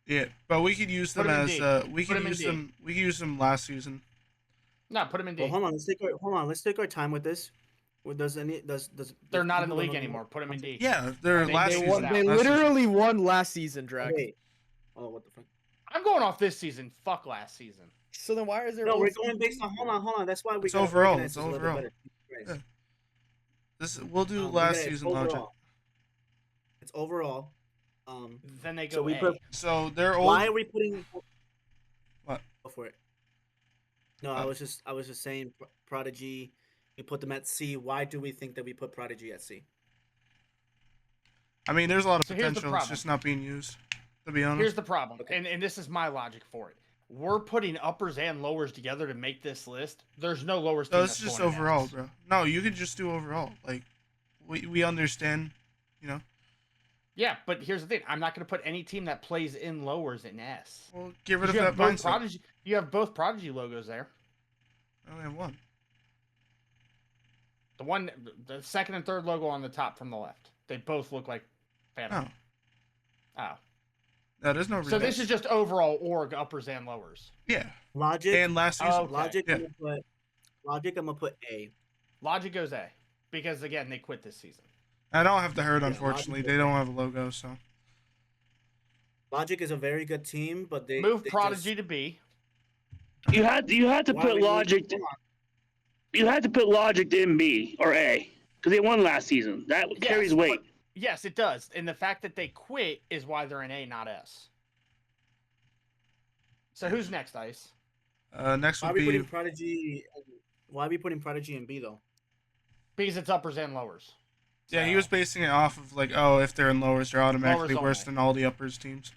Yeah, but we could use Put them 'em in as D. we Put could 'em in use D. them. We could use them last season. No, put them in D. Well, hold on. Let's take our time with this. Does They're not in the people league don't- anymore. Put them in D. Yeah, they're They- last they season. won- They last season. literally won last season, Drax. Wait. Oh, what the fuck? I'm going off this season. Fuck last season. So then why is there? No, old we're season going based on. Hold on. That's why we. It's gotta overall, organize it's this a little bit overall. better. Right. Yeah. This we'll do We last gotta- season overall. logic. It's overall. Then they go So we A. put. So they're old. Why are we putting? What? Go for it. No, I was just saying Prodigy. We put them at C. Why do we think that we put Prodigy at C? I mean, there's a lot of So here's the potential. It's problem. just not being used. To be honest. Here's the problem, Okay. and this is my logic for it. We're putting uppers and lowers together to make this list. There's no lowers. No, team it's that's just going in overall, S. bro. No, you could just do overall. Like, we understand. You know. Yeah, but here's the thing. I'm not going to put any team that plays in lowers in S. Well, get rid of You that have both mindset. Prodigy. You have both Prodigy logos there. I only have one. The second and third logo on the top from the left. They both look like Phantom. Oh. No, there's no. So this is just overall org uppers and lowers. Yeah. Logic. And last season. Okay. Logic. Yeah. I'm gonna put A. Logic goes A because again they quit this season. I don't have the herd, Yeah, unfortunately. Logic- They don't have a logo, so. Logic is a very good team, but they Move they Prodigy to B. You had to Why put we- Logic. You had to put Logic in B or A because they won last season. That Yes, carries weight. but- Yes, it does. And the fact that they quit is why they're in A, not S. So who's next, Ice? Next Why are would we be. putting Prodigy? Why are we putting Prodigy in B though? Because it's uppers and lowers. Yeah, he So- was basing it off of like, oh, if they're in lowers, they're automatically Lowers worse only. than all the uppers teams.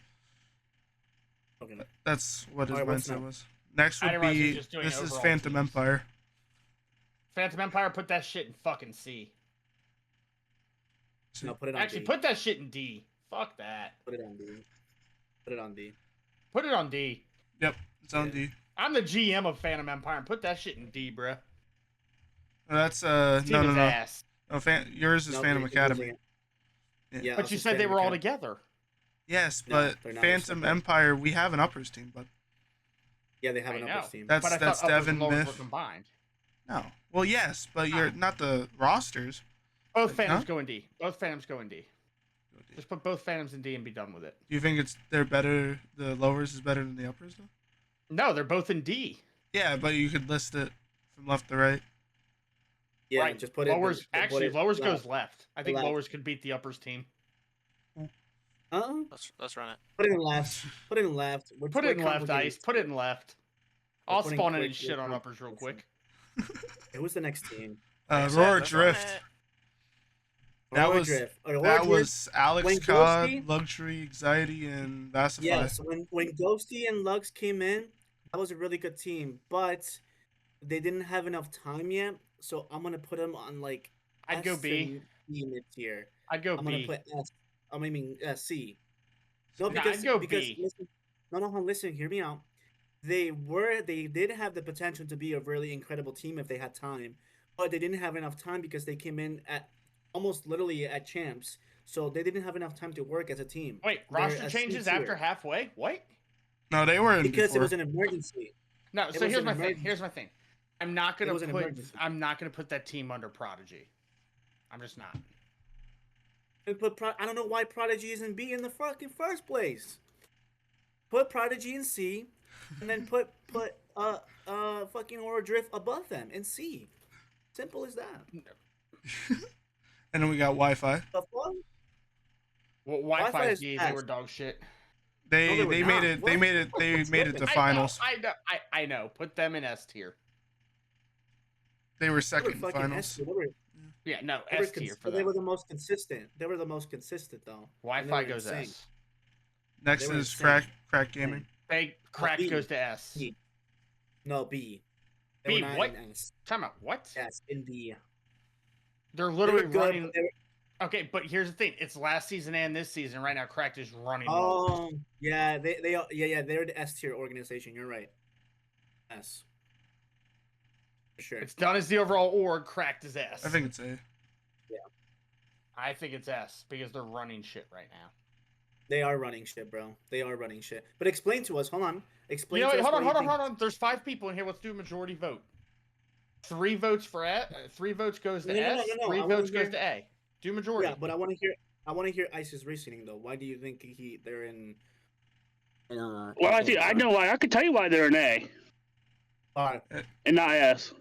Okay. That's what his Alright, what's mindset next? was. Next I would didn't realize he was be just doing this is overall Phantom teams. Empire. Phantom Empire, put that shit in fucking C. No, put it on Actually, D. put that shit in D. Fuck that. Put it on D. Put it on D. Put it on D. Yep, it's on Yeah. D. I'm the GM of Phantom Empire and put that shit in D, bruh. That's Team no. is ass. No, yours is No, Phantom you're confusing Academy. it. Yeah. Yeah, But us you is said they Phantom were all Academy. together. Yes, No, but they're not. Phantom Empire, we have an uppers team, but Yeah, they have I an know. uppers team. that's But I thought uppers Devin and lowers were Myth. combined. No. Well, yes, but you're not the rosters. Both Like, Phantoms huh? go in D. Both Phantoms go in D. Just put both Phantoms in D and be done with it. Do you think they're better? The lowers is better than the uppers, though? No, they're both in D. Yeah, but you could list it from left to right. Yeah, right. just put lowers. it. Actually, lowers goes left. I think Left. lowers could beat the uppers team. Let's run it. Put it in left. Put it in left. Put it in left, Ice. Put it in left. I'll putting spawn it quick and shit with on uppers real quick. Hey, who's the next team? Roar Drift. That Roar was Drift. that was Alex when Cod, Ghosty- Luxury, Anxiety, and Vassify. Yes, when Ghosty and Lux came in, that was a really good team, but they didn't have enough time yet. So I'm gonna put them on like. I'd go S B. and B mid tier. I'd go I'm B. gonna put S. I mean C. No, Nah, because I'd go because B. listen, no, listen, hear me out. They did have the potential to be a really incredible team if they had time, but they didn't have enough time because they came in at almost literally at champs, so they didn't have enough time to work as a team. Wait, They're roster a C changes tier. after halfway? What? No, they were in Because before. it was an emergency. No, It so was here's an my thing. emergency. Here's my thing. I'm not It gonna was an put. emergency. I'm not gonna put that team under Prodigy. I'm just not. And I don't know why Prodigy isn't B in the fucking first place. Put Prodigy in C, and then put fucking Aura Drift above them in C. Simple as that. And then we got Wi-Fi. The fuck? Well, Wi-Fi Wi-Fi is D, they fast. were dog shit. They No, they were made not. it. What? They made it. They made it to I know, finals. I know. Put them in S tier. They were They were second in fucking finals. S tier. Yeah, no, They were S tier for They them. were the most consistent. They were the most consistent though. And they Wi-Fi were goes insane. S. Next They were is insane. Crack Gaming. Cracked B. goes to S. B. No, B. They B, were not what? in S. Time out. What? Yes, in B. They're They literally were good, running. but they were, Okay, but here's the thing. It's last season and this season. Right now, Cracked is running. oh, yeah, they're the S tier organization. You're right. S. For sure. It's done as the overall org. Cracked is S. I think it's A. I think it's S because they're running shit right now. They are running shit, bro. They are running shit. But explain to us. Hold on. Explain You know, to wait, us. hold on. There's 5 people in here. Let's do a majority vote. 3 votes for S. 3 votes goes to No, S. no. 3 I wanna votes goes hear- to A. Do majority. Yeah, but I want to hear. I want to hear Ice's reasoning though. Why do you think they're in? Well, I know why. I could tell you why they're an A Alright. and not S.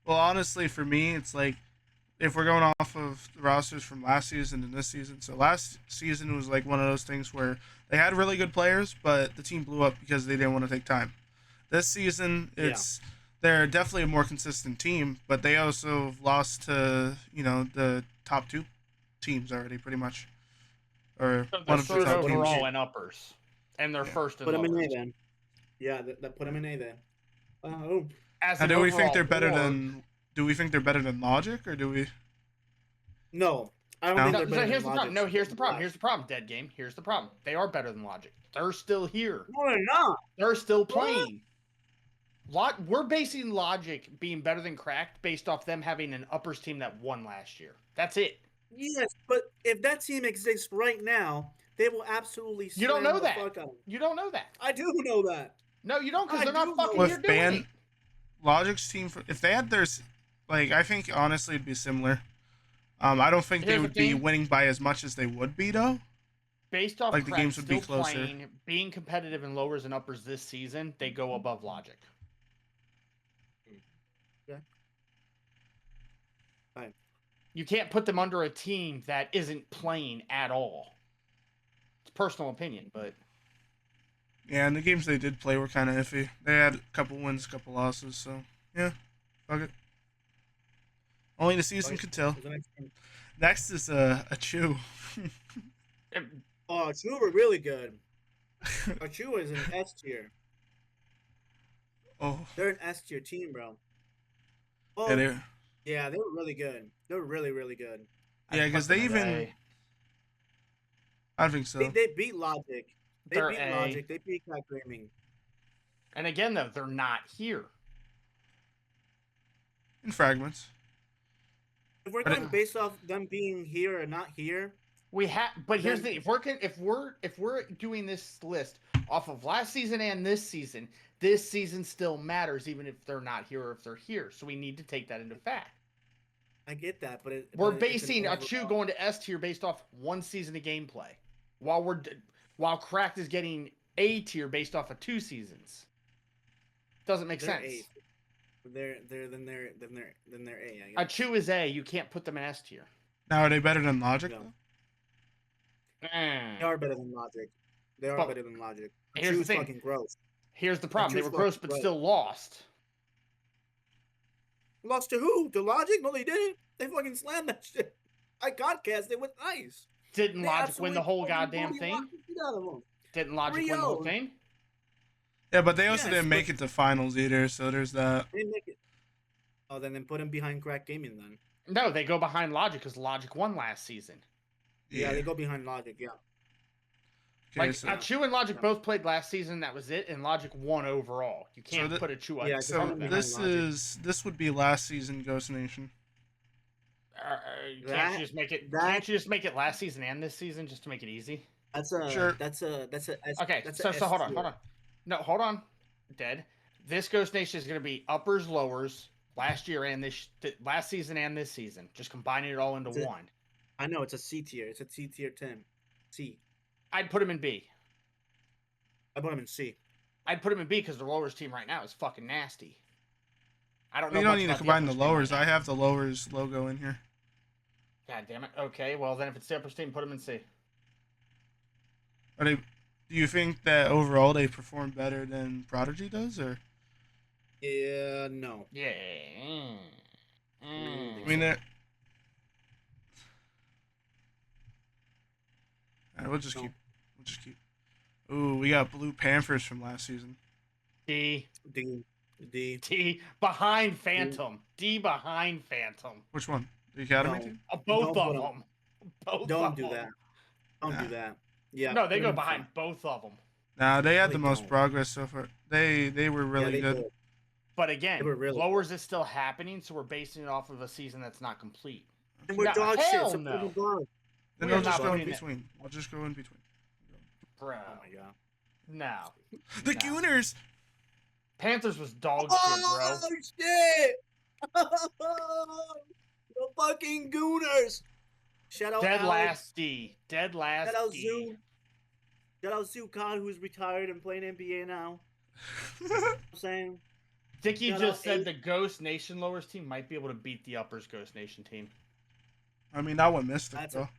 Well, honestly, for me, it's like if we're going off of the rosters from last season and this season. So last season was like one of those things where they had really good players, but the team blew up because they didn't want to take time. This season, they're definitely a more consistent team, but they also have lost to the top 2 teams already, pretty much, or So one they're of the third top teams. overall in uppers, and they're first in Put them in A lowers. then. Yeah, that put them in A then. Oh. As Now, an do we think overall they're better org- than? Do we think they're better than Logic, or do we? No, I don't No? think No, they're so better here's than the problem. Logic. No, here's the problem. Here's the problem. Dead game. Here's the problem. They are better than Logic. They're still here. No, they're not. They're still playing. We're basing Logic being better than Cracked based off them having an uppers team that won last year. That's it. Yes, but if that team exists right now, they will absolutely. You don't slam know the that. fuck out of them. You don't know that. I do know that. No, you don't, because I they're not do know fucking that. here With doing it. Logic's team, if they had their, I think honestly it'd be similar. I don't think they Here's the would be thing. winning by as much as they would be though. Based off Like, the Cracked games would be still closer. playing, being competitive in lowers and uppers this season, they go above Logic. Fine. You can't put them under a team that isn't playing at all. It's personal opinion, but Yeah, and the games they did play were kind of iffy. They had a couple wins, a couple losses, so yeah, fuck it. Only the season could tell. Who's the next team? Next is a Chew. Oh, Chu were really good. Chu is an S tier. Oh, They're an S tier team, bro. Oh, yeah, yeah, they were really good. They were really, really good. yeah, because they even. A. I think so. They beat Logic. They They're beat A. Logic. They beat Crack Gaming. And again, though, they're not here. In fragments. If we're But going based off them being here or not here, We have, but here's the Then- thing: if we're doing this list off of last season and this season still matters, even if they're not here or if they're here. So we need to take that into fact. I get that, but We're but it's an basing a Chu overall- going to S tier based off one season of gameplay, while Cracked is getting A tier based off of 2 seasons. Doesn't make They're sense. A. They're A. I A guess. Chu is A. You can't put them in S tier. Now, are they better than Logic? No. Though? They are better than Logic. They are But better than Logic. here's the Chu's thing. fucking gross. Here's the problem: they Chu's were gross, fucking but gross. still lost. Lost to who? To Logic? No, they didn't. They fucking slammed that shit. I Godcast it with ice. Didn't They Logic win the absolutely whole fucking goddamn booty thing? locked the shit out of them. Didn't Logic win the whole 3-0. thing? Yeah, but they also Yes, didn't make but- it to finals either, so there's that. They didn't make it. Oh, then put him behind Crack Gaming then. No, they go behind Logic because Logic won last season. Yeah, they go behind Logic. Yeah. Okay, Like so, Chu and Logic both played last season. That was it, and Logic won overall. You can't the- put a Chu Yeah, on so top of them. this would be last season Ghost Nation. Can't That- you just make it? that- Can't you just make it last season and this season just to make it easy? That's a. Sure. That's a. Okay, That's so a hold S on, tier. hold on. No, hold on. Dead. This Ghost Nation is going to be uppers, lowers, last year and last season and this season, just combining it all into That's it. one. I know it's a C tier. It's a C tier 10. C. I'd put him in B. I put him in C. I'd put him in B because the lowers team right now is fucking nasty. I don't know. You don't much need to about combine the uppers team right lowers. now. I have the lowers logo in here. God damn it. Okay, well then if it's the uppers team, put him in C. Are they? Do you think that overall they perform better than Prodigy does, or? Yeah, no. Yeah. I mean, they're. All right, we'll just No. keep. We'll just keep. Ooh, we got Blue Panthers from last season. D. D. D. D behind Phantom. D behind Phantom. Which one? The Academy No. team? Both Don't of put 'em. them. Both Don't of do them. that. Don't Nah. do that. Yeah. No, they put go him in behind front. both of them. Nah, they had They the most don't. progress so far. They were really they good. did. But again, They were really lowers is still happening, so we're basing it off of a season that's not complete. And we're No, dog shit. hell So no. put him above. Then We they'll are just not go in putting it- between. We'll just go in between. Bro. Oh my god. No. The No. Gooners. Panthers was dog shit, bro. Oh shit! The fucking Gooners. Shout out Dead Alex. last D. Dead last Shout out D. Zoo. Shout out Zoo Khan, who's retired and playing NBA now. You know what I'm saying. Dickie Shout just out said A- the Ghost Nation lowers team might be able to beat the uppers Ghost Nation team. I mean, not with Mystic That's though.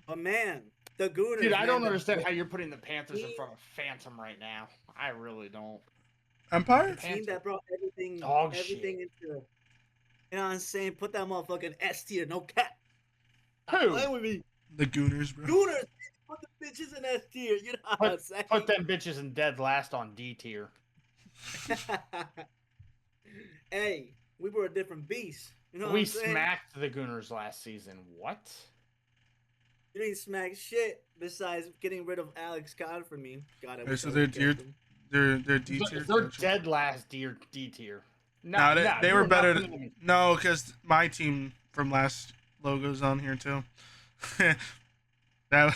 But man, the Gooners. Dude, I man, don't the- understand how you're putting the Panthers in front of Phantom right now. I really don't. Empire? the team that brought everything, Dog everything into. You know what I'm saying? Put that motherfucking S tier, no cap. Who? Play with me. The Gooners, bro. Gooners, put the bitches in S tier. You know what I'm saying? Put them bitches in dead last on D tier. Hey, we were a different beast. You know what We I'm saying? smacked the Gooners last season. What? You didn't smack shit besides getting rid of Alex Khan for me. God, I Okay, wish so I they're would've kept him. They're D tier. They're dead last D tier. No, they were you're better. not putting them- No, because my team from last logo's on here too. that.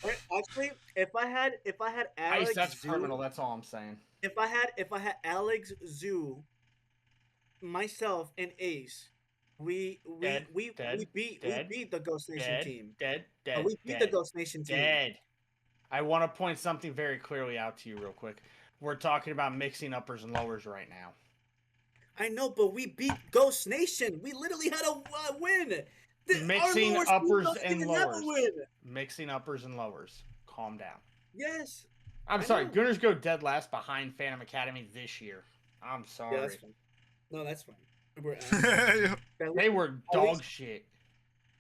Actually, if I had Alex Ice, that's Zoo, criminal. That's all I'm saying. if I had Alex Zoo, myself and Ace, we Dead, beat the Ghost Nation Dead, team. dead, Oh, dead, we beat dead, the Ghost Nation team. dead. I want to point something very clearly out to you real quick. We're talking about mixing uppers and lowers right now. I know, but we beat Ghost Nation. We literally had a win. Our Mixing lowers team uppers doesn't and even have a lowers. win. Mixing uppers and lowers. Calm down. Yes. I'm I sorry. know. Gooners go dead last behind Phantom Academy this year. I'm sorry. Yeah, that's fine. No, that's fine. We're, at, They were dog shit.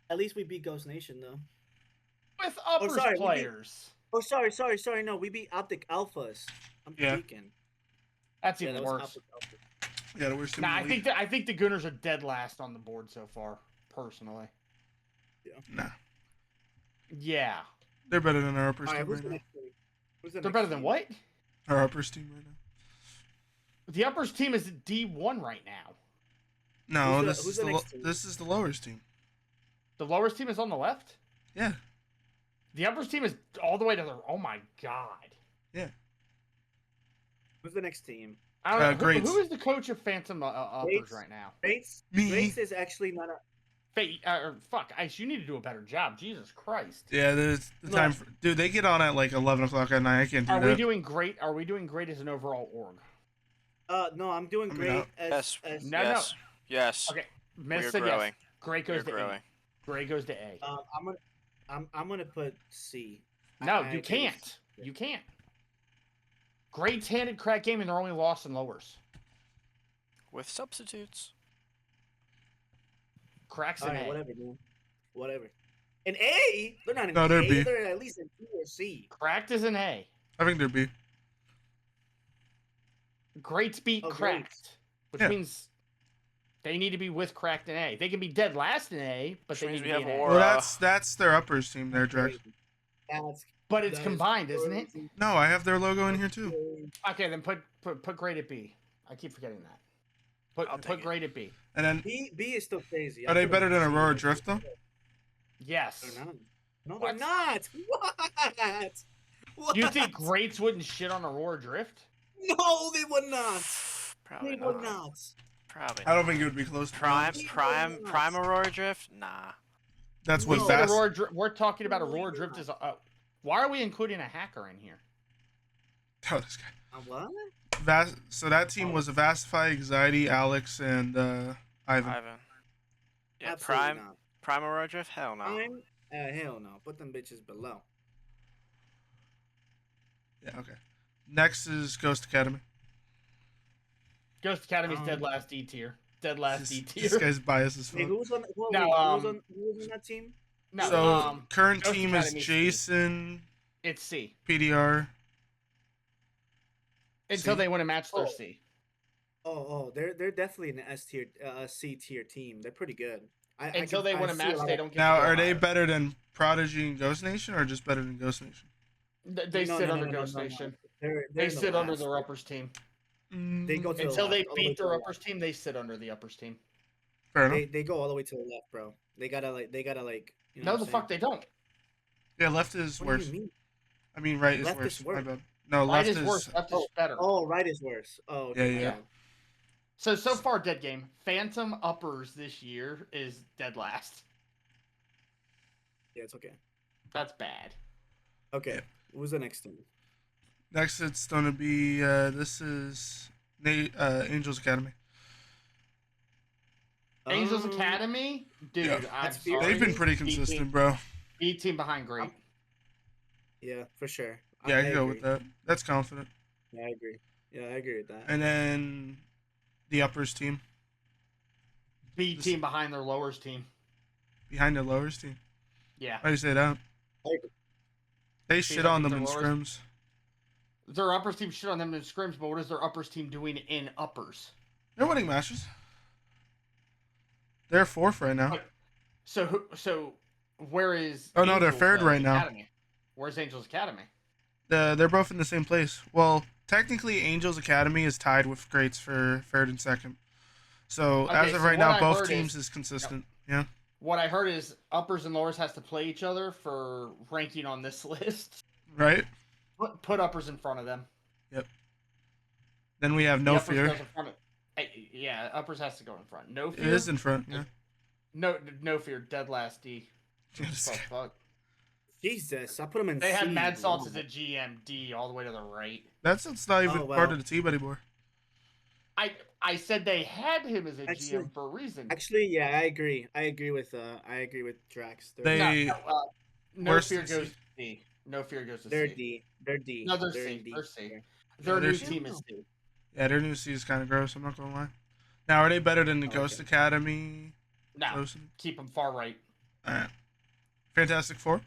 at least we beat Ghost Nation though. With uppers sorry, we beat- players. Oh, sorry. No, we beat Optic Alphas. I'm Yeah. speaking. That's Yeah, even that was worse. Optic Alphas. Yeah, the worst team. Nah, in the league. I think the Gooners are dead last on the board so far, personally. Nah, Yeah. they're better than our uppers All right, team who's right the now. next team? Who's the They're next better than team? what? Our uppers team right now. The uppers team is D1 right now. No, who's the next team? this is the lowers team. The lowers team is on the left. Yeah. The uppers team is all the way to the. Oh my god. Yeah. Who's the next team? I don't know. Greats. Who is the coach of Phantom uppers Greats. right now? Greats. Me. Greats is actually not a. Fuck, Ice, you need to do a better job. Jesus Christ. Yeah, there's the time for, dude. They get on at like 11 o'clock at night. I can't do Are that. we doing great? Are we doing great as an overall org? No, I'm doing great. no. As No, Yes. Yes. Okay, We're Miss said growing. yes. Great goes We're to growing. A. Gray goes to A. I'm gonna put C. No, I you agree. can't. You can't. Great's handed crack game and they're only lost in lowers. With substitutes. Cracks All an right, A. whatever, man. Whatever. An A? They're not an No, A. they're B. They're at least an B or C. Cracked is an A. I think they're B. Greats beat Oh, great. cracked, which Yeah. means they need to be with cracked in A. They can be dead last in A, but Which they means need we to be have in A. Aura. Well, that's their uppers team. Their direct. That's But it's that is combined, isn't it? crazy. No, I have their logo in here too. Okay, then put great at B. I keep forgetting that. I'll Put take it. great at B. And then, B is still crazy. are they better than Aurora Drift though? Yes. They're not. No, What? they're not. What? You think greats wouldn't shit on Aurora Drift? No, they would not. Probably They not. would not. Probably I not. don't think it would be close. To Prime, those. Prime Aurora Drift? Nah. That's We what said Vast. we're talking about Oh my Aurora Drift God. is. Why are we including a hacker in here? Oh, this guy. What? So that team was Vastify, Anxiety, Alex, and Ivan. Ivan. Yeah, Absolutely not. Prime Aurora Drift? Hell no. Prime? Hell no. Put them bitches below. Yeah, okay. Next is Ghost Academy. Ghost Academy's dead Um, last D tier. Dead last D This tier. guy's biased as Hey, fuck. who was on? Who, No, who was on that team? No, So current Ghost team is Academy's C. Jason, it's C. PDR. Until C. they win a match, they're Oh. C. They're definitely an S tier, C tier team. They're pretty good. Until they win a match, they don't get. Now, to go are they higher. better than Prodigy and Ghost Nation, or just better than Ghost Nation? They No, sit no, under no, no, Ghost no, no. Nation. They're They in the sit under last. their uppers team. They go to the Until they left, all the way beat to their the uppers team, they sit under the uppers team. Fair enough. They go all the way to the left, bro. They gotta like. You know No, what the I'm fuck they don't. Yeah, left is saying? What do worse. you mean? I mean, right is Left worse. is My worse. bad. No, Right left is worse. Left is better. Oh, right is worse. Oh, okay, Yeah, yeah. my bad. So far, dead game. Phantom uppers this year is dead last. Yeah, it's okay. That's bad. Okay, who's the next team? Next, it's gonna be this is Angels Academy. Angels Um, Academy, dude. Yeah. I'm That's sorry. They've been pretty B consistent, team, bro. B team behind great. Yeah, for sure. Yeah, I can go agree. with that. That's confident. Yeah, I agree. Yeah, I agree with that. And then the uppers team B team behind their lowers team. behind the lowers team. Yeah. Why do you say that? I agree. They See, shit I on think them in the scrims. Their uppers team shit on them in scrims, but what is their uppers team doing in uppers? They're winning matches. They're fourth right now. So where is? Oh, no, they're Angels, third right now. Academy? Where's Angels Academy? They're both in the same place. Well, technically, Angels Academy is tied with Greats for third and second. So Okay, as of so right what now, I both heard teams is- is consistent. Yeah. What I heard is uppers and lowers has to play each other for ranking on this list. Right. Put uppers in front of them. Then we have No The uppers Fear. goes in front of- yeah, uppers has to go in front. No It fear. is in front. Yeah. No fear. Dead last D. This guy. Fuck. Jesus, I put them in. They had C. Mad Salts as a GMD all the way to the right. It's not even Oh, part wow. of the team anymore. I said they had him as a Actually- GM for a reason. Actually, yeah, I agree. I agree with Drax. They- No worse fear than goes C. to C. No fear goes to They're C. D. They're D. No, they're They're C. in D. They're C. Yeah. Their they're new C. team is C. Yeah, their new C is kind of gross. I'm not gonna lie. Now, are they better than the Oh, Ghost okay. Academy? No, Ghost- keep them far right. Alright. Fantastic Four.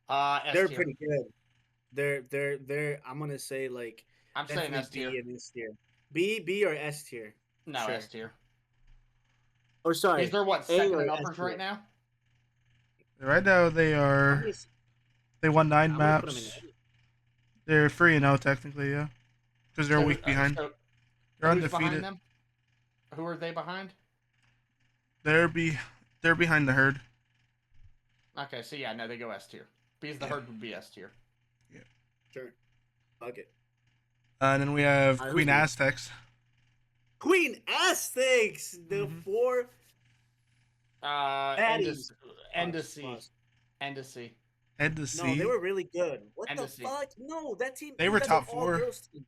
S They're tier. pretty good. They're. I'm gonna say like I'm saying definitely S tier. B and S tier. B or S tier. No, sure. S tier. Or sorry. Is there what A second or in S uppers tier? right now? Right now, they I'm are. gonna s- They won 9 I'm gonna put 'em in maps. A. They're 3-0 technically, yeah. Because they're a So, week behind. so They're who's behind undefeated. them? Who are they behind? They're behind the herd. Okay, so yeah, no, they go S tier. Because the herd would be S tier. Sure. Fuck it. And then we have Who's Queen next? Aztecs. Queen Aztecs! The Mhm. 4 End to Plus, C. plus. End to C. Head to No, C. they were really good. What And the to see. fuck? No, that team. They you were guys top are all 4. girls team.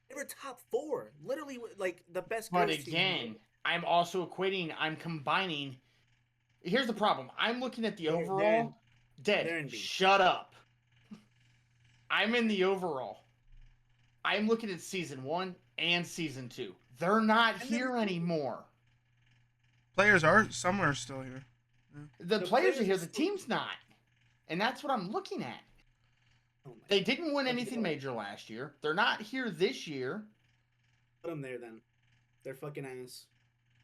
They were top 4. Literally, like the best But girls team. again, I'm also equating, I'm combining. Here's the problem. I'm looking at the They're overall. they're Dead. in B. Shut up. I'm in the overall. I'm looking at season 1 and season 2. They're not And here then- anymore. Players are somewhere still here. The The players are players here, are the still- team's not. And that's what I'm looking at. Oh my They didn't win Okay, anything well- major last year. They're not here this year. Put them there then. They're fucking ass.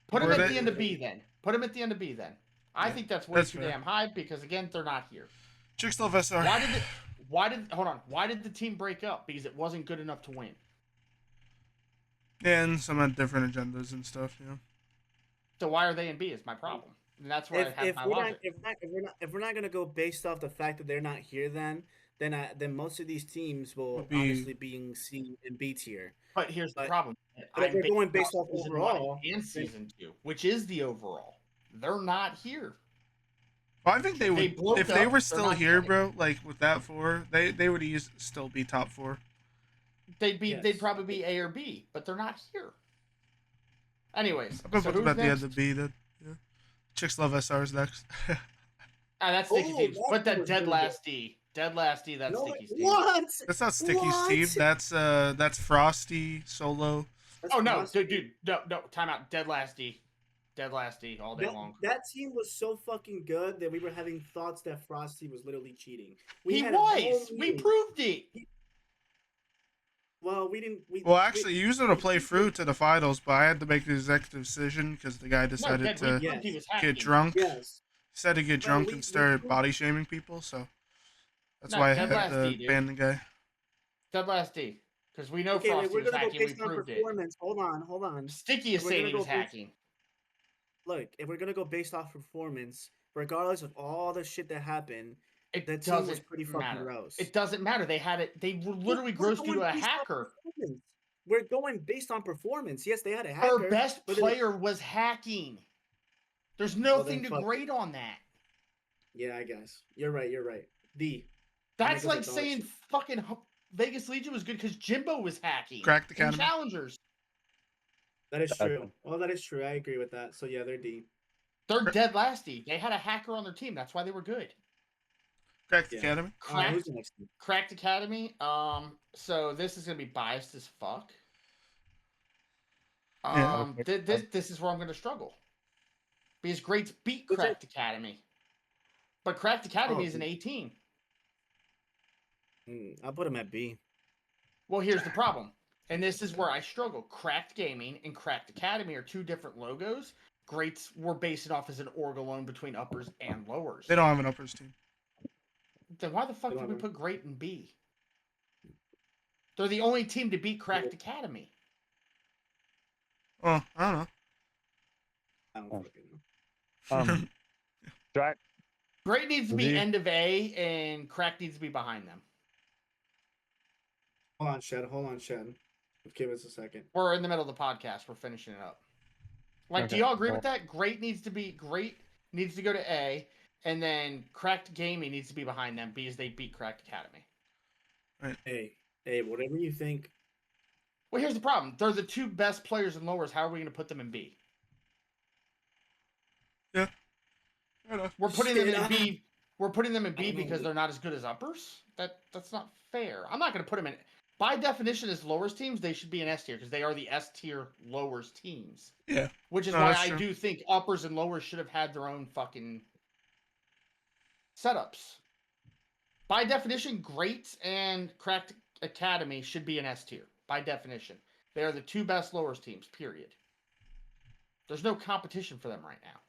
Put them Were at they- the end of B then. Put them at the end of B then. I think that's way That's too fair. damn high because again, they're not here. Chicks love SR. Why did the team break up? Because it wasn't good enough to win. And some had different agendas and stuff, you know. So why are they in B is my problem. And that's where I have my logic. If we're not gonna go based off the fact that they're not here, then most of these teams will Would be- honestly be in C and B tier. But here's the But- problem. But if we're going based off season overall, 1 and season 2, which is the overall. They're not here. Well, I think they They would broke if up, they were they're still not here, playing. bro. Like with that 4, they would still be top 4. They'd Yes. probably be A or B, but they're not here. Anyways, I'm gonna so put them who's at the end next? of B then. Yeah. Chicks love SR's next. That's Sticky Oh, Teams. that Put that was dead really last D. Dead last D, that's No, Sticky's team. what? That's not Sticky's What? team. That's Frosty Solo. That's Oh no, awesome. dude, no, time out. Dead last D. Dead last D all day long. That team was so fucking good that we were having thoughts that Frosty was literally cheating. He had a whole was. We meeting. proved it. Well, we didn't. Well, actually, he was gonna play fruit to the finals, but I had to make the executive decision because the guy No, decided Dead, we to proved he was get hacking. drunk. Yes. Said to get Bro, drunk we and start proved- body shaming people, so that's No, why I Dead had Last to D, dude. ban the guy. Dead last D. Because we know Okay, Frosty we're was gonna go hacking. We based on proved it. performance. Hold on. Sticky is We're saying gonna he go was based- hacking. Look, if we're gonna go based off performance, regardless of all the shit that happened, It that team was doesn't pretty fucking matter. gross. It doesn't matter. They had it. They were literally We're gross due going to a based off hacker. performance. We're going based on performance. Yes, they had a Our hacker. best but they- player was hacking. There's Well, nothing then to fuck grade on that. Yeah, I guess you're right. D. That's Niggas are like dog saying shit. fucking Vegas Legion was good because Jimbo was hacking. Cracked in Academy. challengers. That is true. Well, that is true. I agree with that. So yeah, they're D. They're dead lasty. They had a hacker on their team. That's why they were good. Cracked Yeah. Academy. Cracked, Who's the next team? Cracked Academy. So this is gonna be biased as fuck. Yeah. This is where I'm gonna struggle. Because Greats beat Who's it? Cracked Academy. But Cracked Academy Oh, is an dude. 18. I'll put him at B. Well, here's the problem. And this is where I struggle. Cracked Gaming and Cracked Academy are two different logos. Greats were based it off as an org alone between uppers and lowers. They don't have an uppers team. Then why the fuck They did we don't. put Great in B? They're the only team to beat Cracked Academy. Oh, I don't know. I don't fucking know. Jack, Great needs to be Indeed. end of A, and Cracked needs to be behind them. Hold on, Shed. Give us a second. We're in the middle of the podcast. We're finishing it up. Like, do Okay, y'all agree well- with that? Great needs to go to A, and then Cracked Gaming needs to be behind them because they beat Cracked Academy. Hey, whatever you think. Well, here's the problem. They're the two best players in lowers. How are we going to put them in B? Fair enough. We're putting them in Shit, B. We're putting them in B don't know. because they're not as good as uppers. That's not fair. I'm not going to put them in. By definition, as lowers teams, they should be in S tier because they are the S tier lowers teams. Yeah. Which is No, why that's I true. do think uppers and lowers should have had their own fucking setups. By definition, Greats and Cracked Academy should be in S tier. By definition, they are the two best lowers teams. Period. There's no competition for them right now.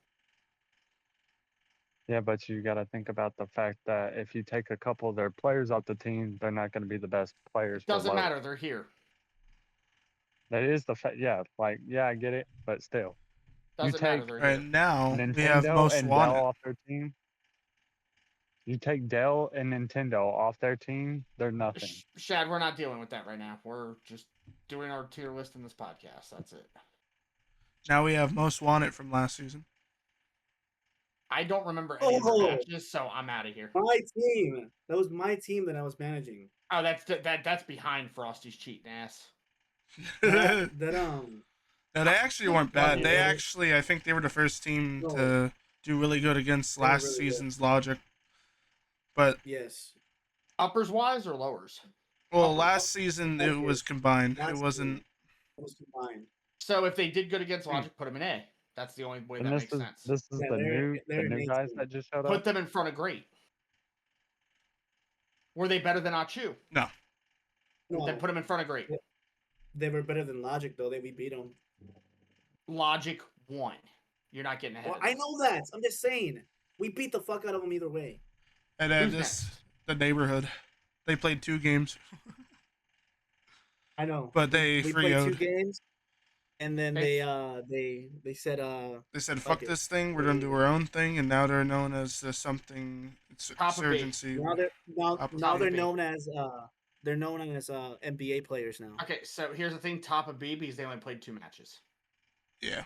yeah, but you got to think about the fact that if you take a couple of their players off the team, they're not going to be the best players. for Doesn't low. matter. They're here. That is the fact. Yeah, like yeah, I get it, but still, Doesn't take matter. They're Right here. now, we have Nintendo most and Dell wanted. off their team. You take Dell and Nintendo off their team, they're nothing. Shad, we're not dealing with that right now. We're just doing our tier list in this podcast. That's it. Now we have most wanted from last season. I don't remember any of the Oh! matches, so I'm out of here. My team. That was my team that I was managing. Oh, that's behind Frosty's cheating ass. That No, they actually weren't bad. They actually, I think they were the first team to do really good against last season's Logic. But yes, uppers wise or lowers? Well, last season it was combined. Last It wasn't. it was combined. So if they did good against Logic, put them in A. That's the only way And that this makes is sense. this is Yeah, the they're new an guys 18. that just showed Put up. them in front of great. Were they better than Achu? No. No, Then put them in front of great. they were better than Logic though. We beat them. Logic won. You're not getting ahead. Well, of I this. know that. I'm just saying. We beat the fuck out of them either way. And then Who's the neighborhood. They played 2 games. I know. But they we played 2 3-0'd. games, and then They- they said They said, fuck "Fuck it. this thing. We're gonna do our own thing," and now they're known as something. It's Top of B. Insurgency. now Upper they're B. known as NBA players now. Okay, so here's the thing: top of B because they only played 2 matches. Yeah.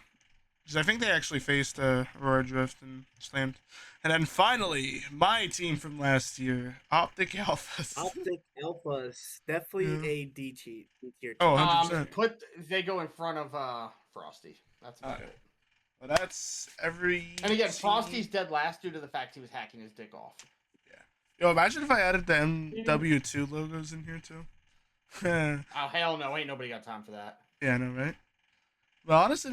Because I think they actually faced Aurora Drift and slammed. And then finally, my team from last year, Optic Alphas. Optic Alphas, definitely Yeah. a D tier. Oh, 100%. They go in front of Frosty. That's about Alright. it. Well, that's every. And again, team. Frosty's dead last due to the fact he was hacking his dick off. Yo, imagine if I added the MW2 logos in here too. Oh hell no, ain't nobody got time for that. Yeah, I know, right? But honestly,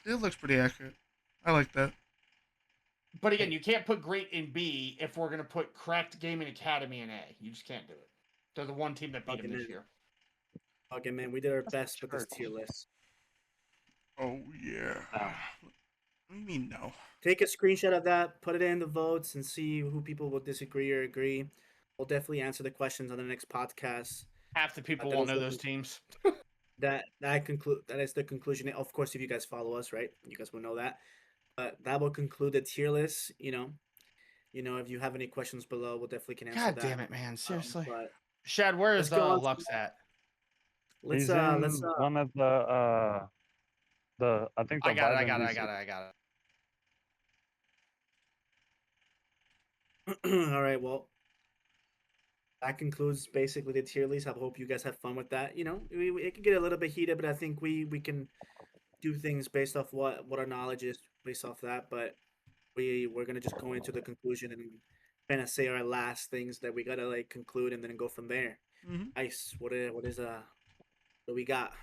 it looks pretty accurate. I like that. But again, you can't put great in B if we're gonna put Cracked Gaming Academy in A. You just can't do it. They're the one team that beat him this year. Okay, man, we did our best with this tier list. Oh yeah. What do you mean no? Take a screenshot of that, put it in the votes, and see who people will disagree or agree. We'll definitely answer the questions on the next podcast. Half the people That won't is know the- those teams. That is the conclusion. Of course, if you guys follow us, right, you guys will know that. But that will conclude the tier list. You know, if you have any questions below, we'll definitely can answer God that. damn it, man! Seriously. But Shad, where is let's go on to Lux at? let's He's in let's one of the I think the I got it. All right, well, that concludes basically the tier list. I hope you guys have fun with that. It can get a little bit heated, but I think we can do things based off what our knowledge is based off that. But we're gonna just go into the conclusion and kind of say our last things that we gotta conclude and then go from there. Mhm. Ice, what do we got?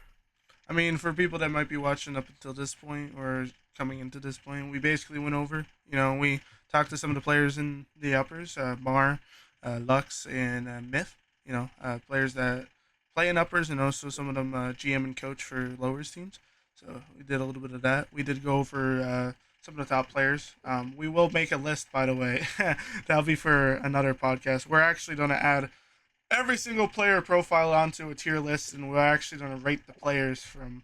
I mean, for people that might be watching up until this point or coming into this point, we basically went over. We talked to some of the players in the uppers, Mar, Lux, and Myth. Players that play in uppers, and also some of them GM and coach for lowers teams. So we did a little bit of that. We did go over some of the top players. We will make a list, by the way. That'll be for another podcast. We're actually going to add every single player profile onto a tier list, and we're actually going to rate the players from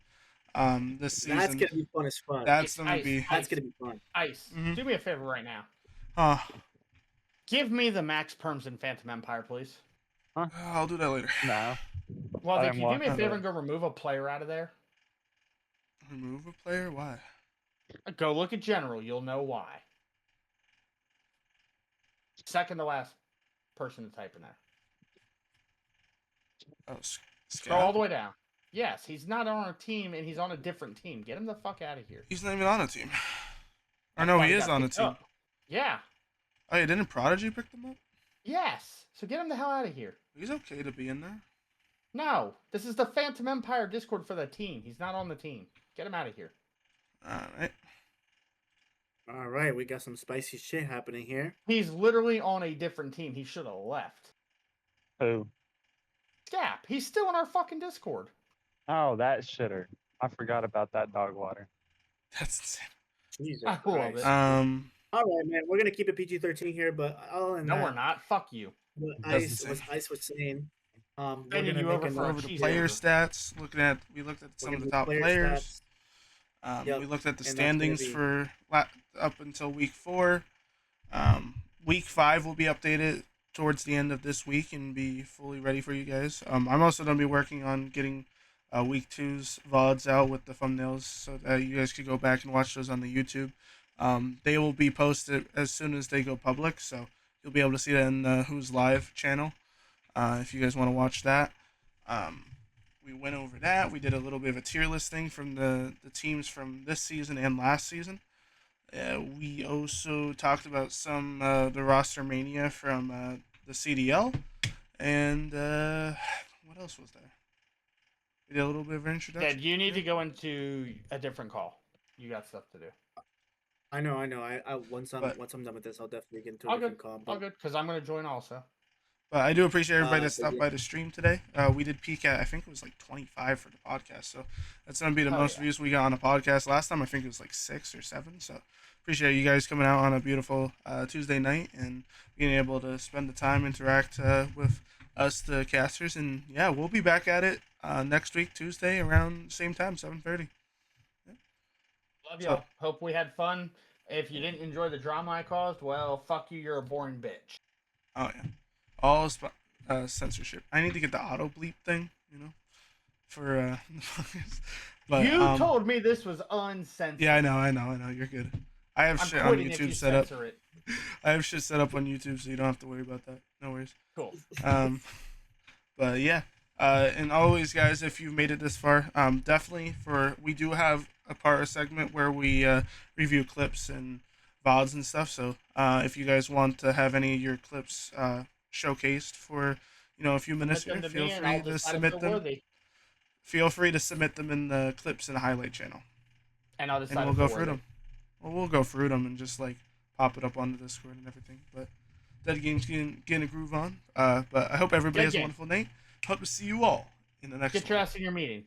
this season. That's gonna be fun as fuck. That's gonna be. That's gonna be fun. Ice, do me a favor right now. Give me the max perms in Phantom Empire, please. I'll do that later. No. Well, I can am you do me a walking favor away. and go remove a player out of there? Remove a player? Why? Go look at general. You'll know why. Second to last person to type in there. Oh, Scroll all the way down. Yes, he's not on our team, and he's on a different team. Get him the fuck out of here. He's not even on a team. Or no, he is on a team. Yeah. Oh, yeah, didn't Prodigy pick them up? Yes. So get him the hell out of here. He's okay to be in there. No, this is the Phantom Empire Discord for the team. He's not on the team. Get him out of here. All right, we got some spicy shit happening here. He's literally on a different team. He should have left. Who? Scap. He's still in our fucking Discord. Oh, that shitter. I forgot about that dog water. That's insane. Jesus I love Christ. it. All right, man. We're gonna keep it PG-13 here, but No, we're not. Fuck you. What That's Ice was saying. We're Bending gonna you make over an for a over the cheeseburger. player stats. We looked at We're some of gonna the do top player players. stats. Yep, We looked at the and that's gonna standings be for up until week 4. Week 5 will be updated towards the end of this week and be fully ready for you guys. I'm also going to be working on getting week 2's VODs out with the thumbnails so that you guys could go back and watch those on the YouTube. They will be posted as soon as they go public, so you'll be able to see that in the Who's Live channel if you guys want to watch that. We went over that. We did a little bit of a tier listing from the teams from this season and last season. We also talked about some the roster mania from the CDL, and what else was there? We did a little bit of an introduction. Dad, you need to go into a different call. You got stuff to do. I know. I once I'm done with this, I'll definitely get into a All different good. call. All good, because I'm gonna join also. But I do appreciate everybody that but stopped yeah. by the stream today. We did peak at, I think it was like 25 for the podcast, so that's gonna be the most views we got on a podcast. Last time I think it was like 6 or 7. So appreciate you guys coming out on a beautiful Tuesday night and being able to spend the time, interact with us, the casters, and yeah, we'll be back at it next week Tuesday around same time, 7:30. Yeah. Love y'all. Hope we had fun. If you didn't enjoy the drama I caused, well, fuck you. You're a boring bitch. Oh yeah, all censorship. I need to get the auto bleep thing, for but you told me this was uncensored. Yeah, I know. You're good. I have shit on YouTube set up. I have shit set up on YouTube, so you don't have to worry about that. No worries. Cool. But yeah, and always, guys, if you've made it this far, definitely we do have a segment where we review clips and VODs and stuff. So if you guys want to have any of your clips showcased for a few minutes here, feel free to submit them. Feel free to submit them in the clips and highlight channel. And I'll decide. And we'll go through them. Well, we'll go through them and just like pop it up on the Discord and everything. But Dead Game's getting a groove on. But I hope everybody has a wonderful night. Hope to see you all in the next one. Get your ass in your meeting.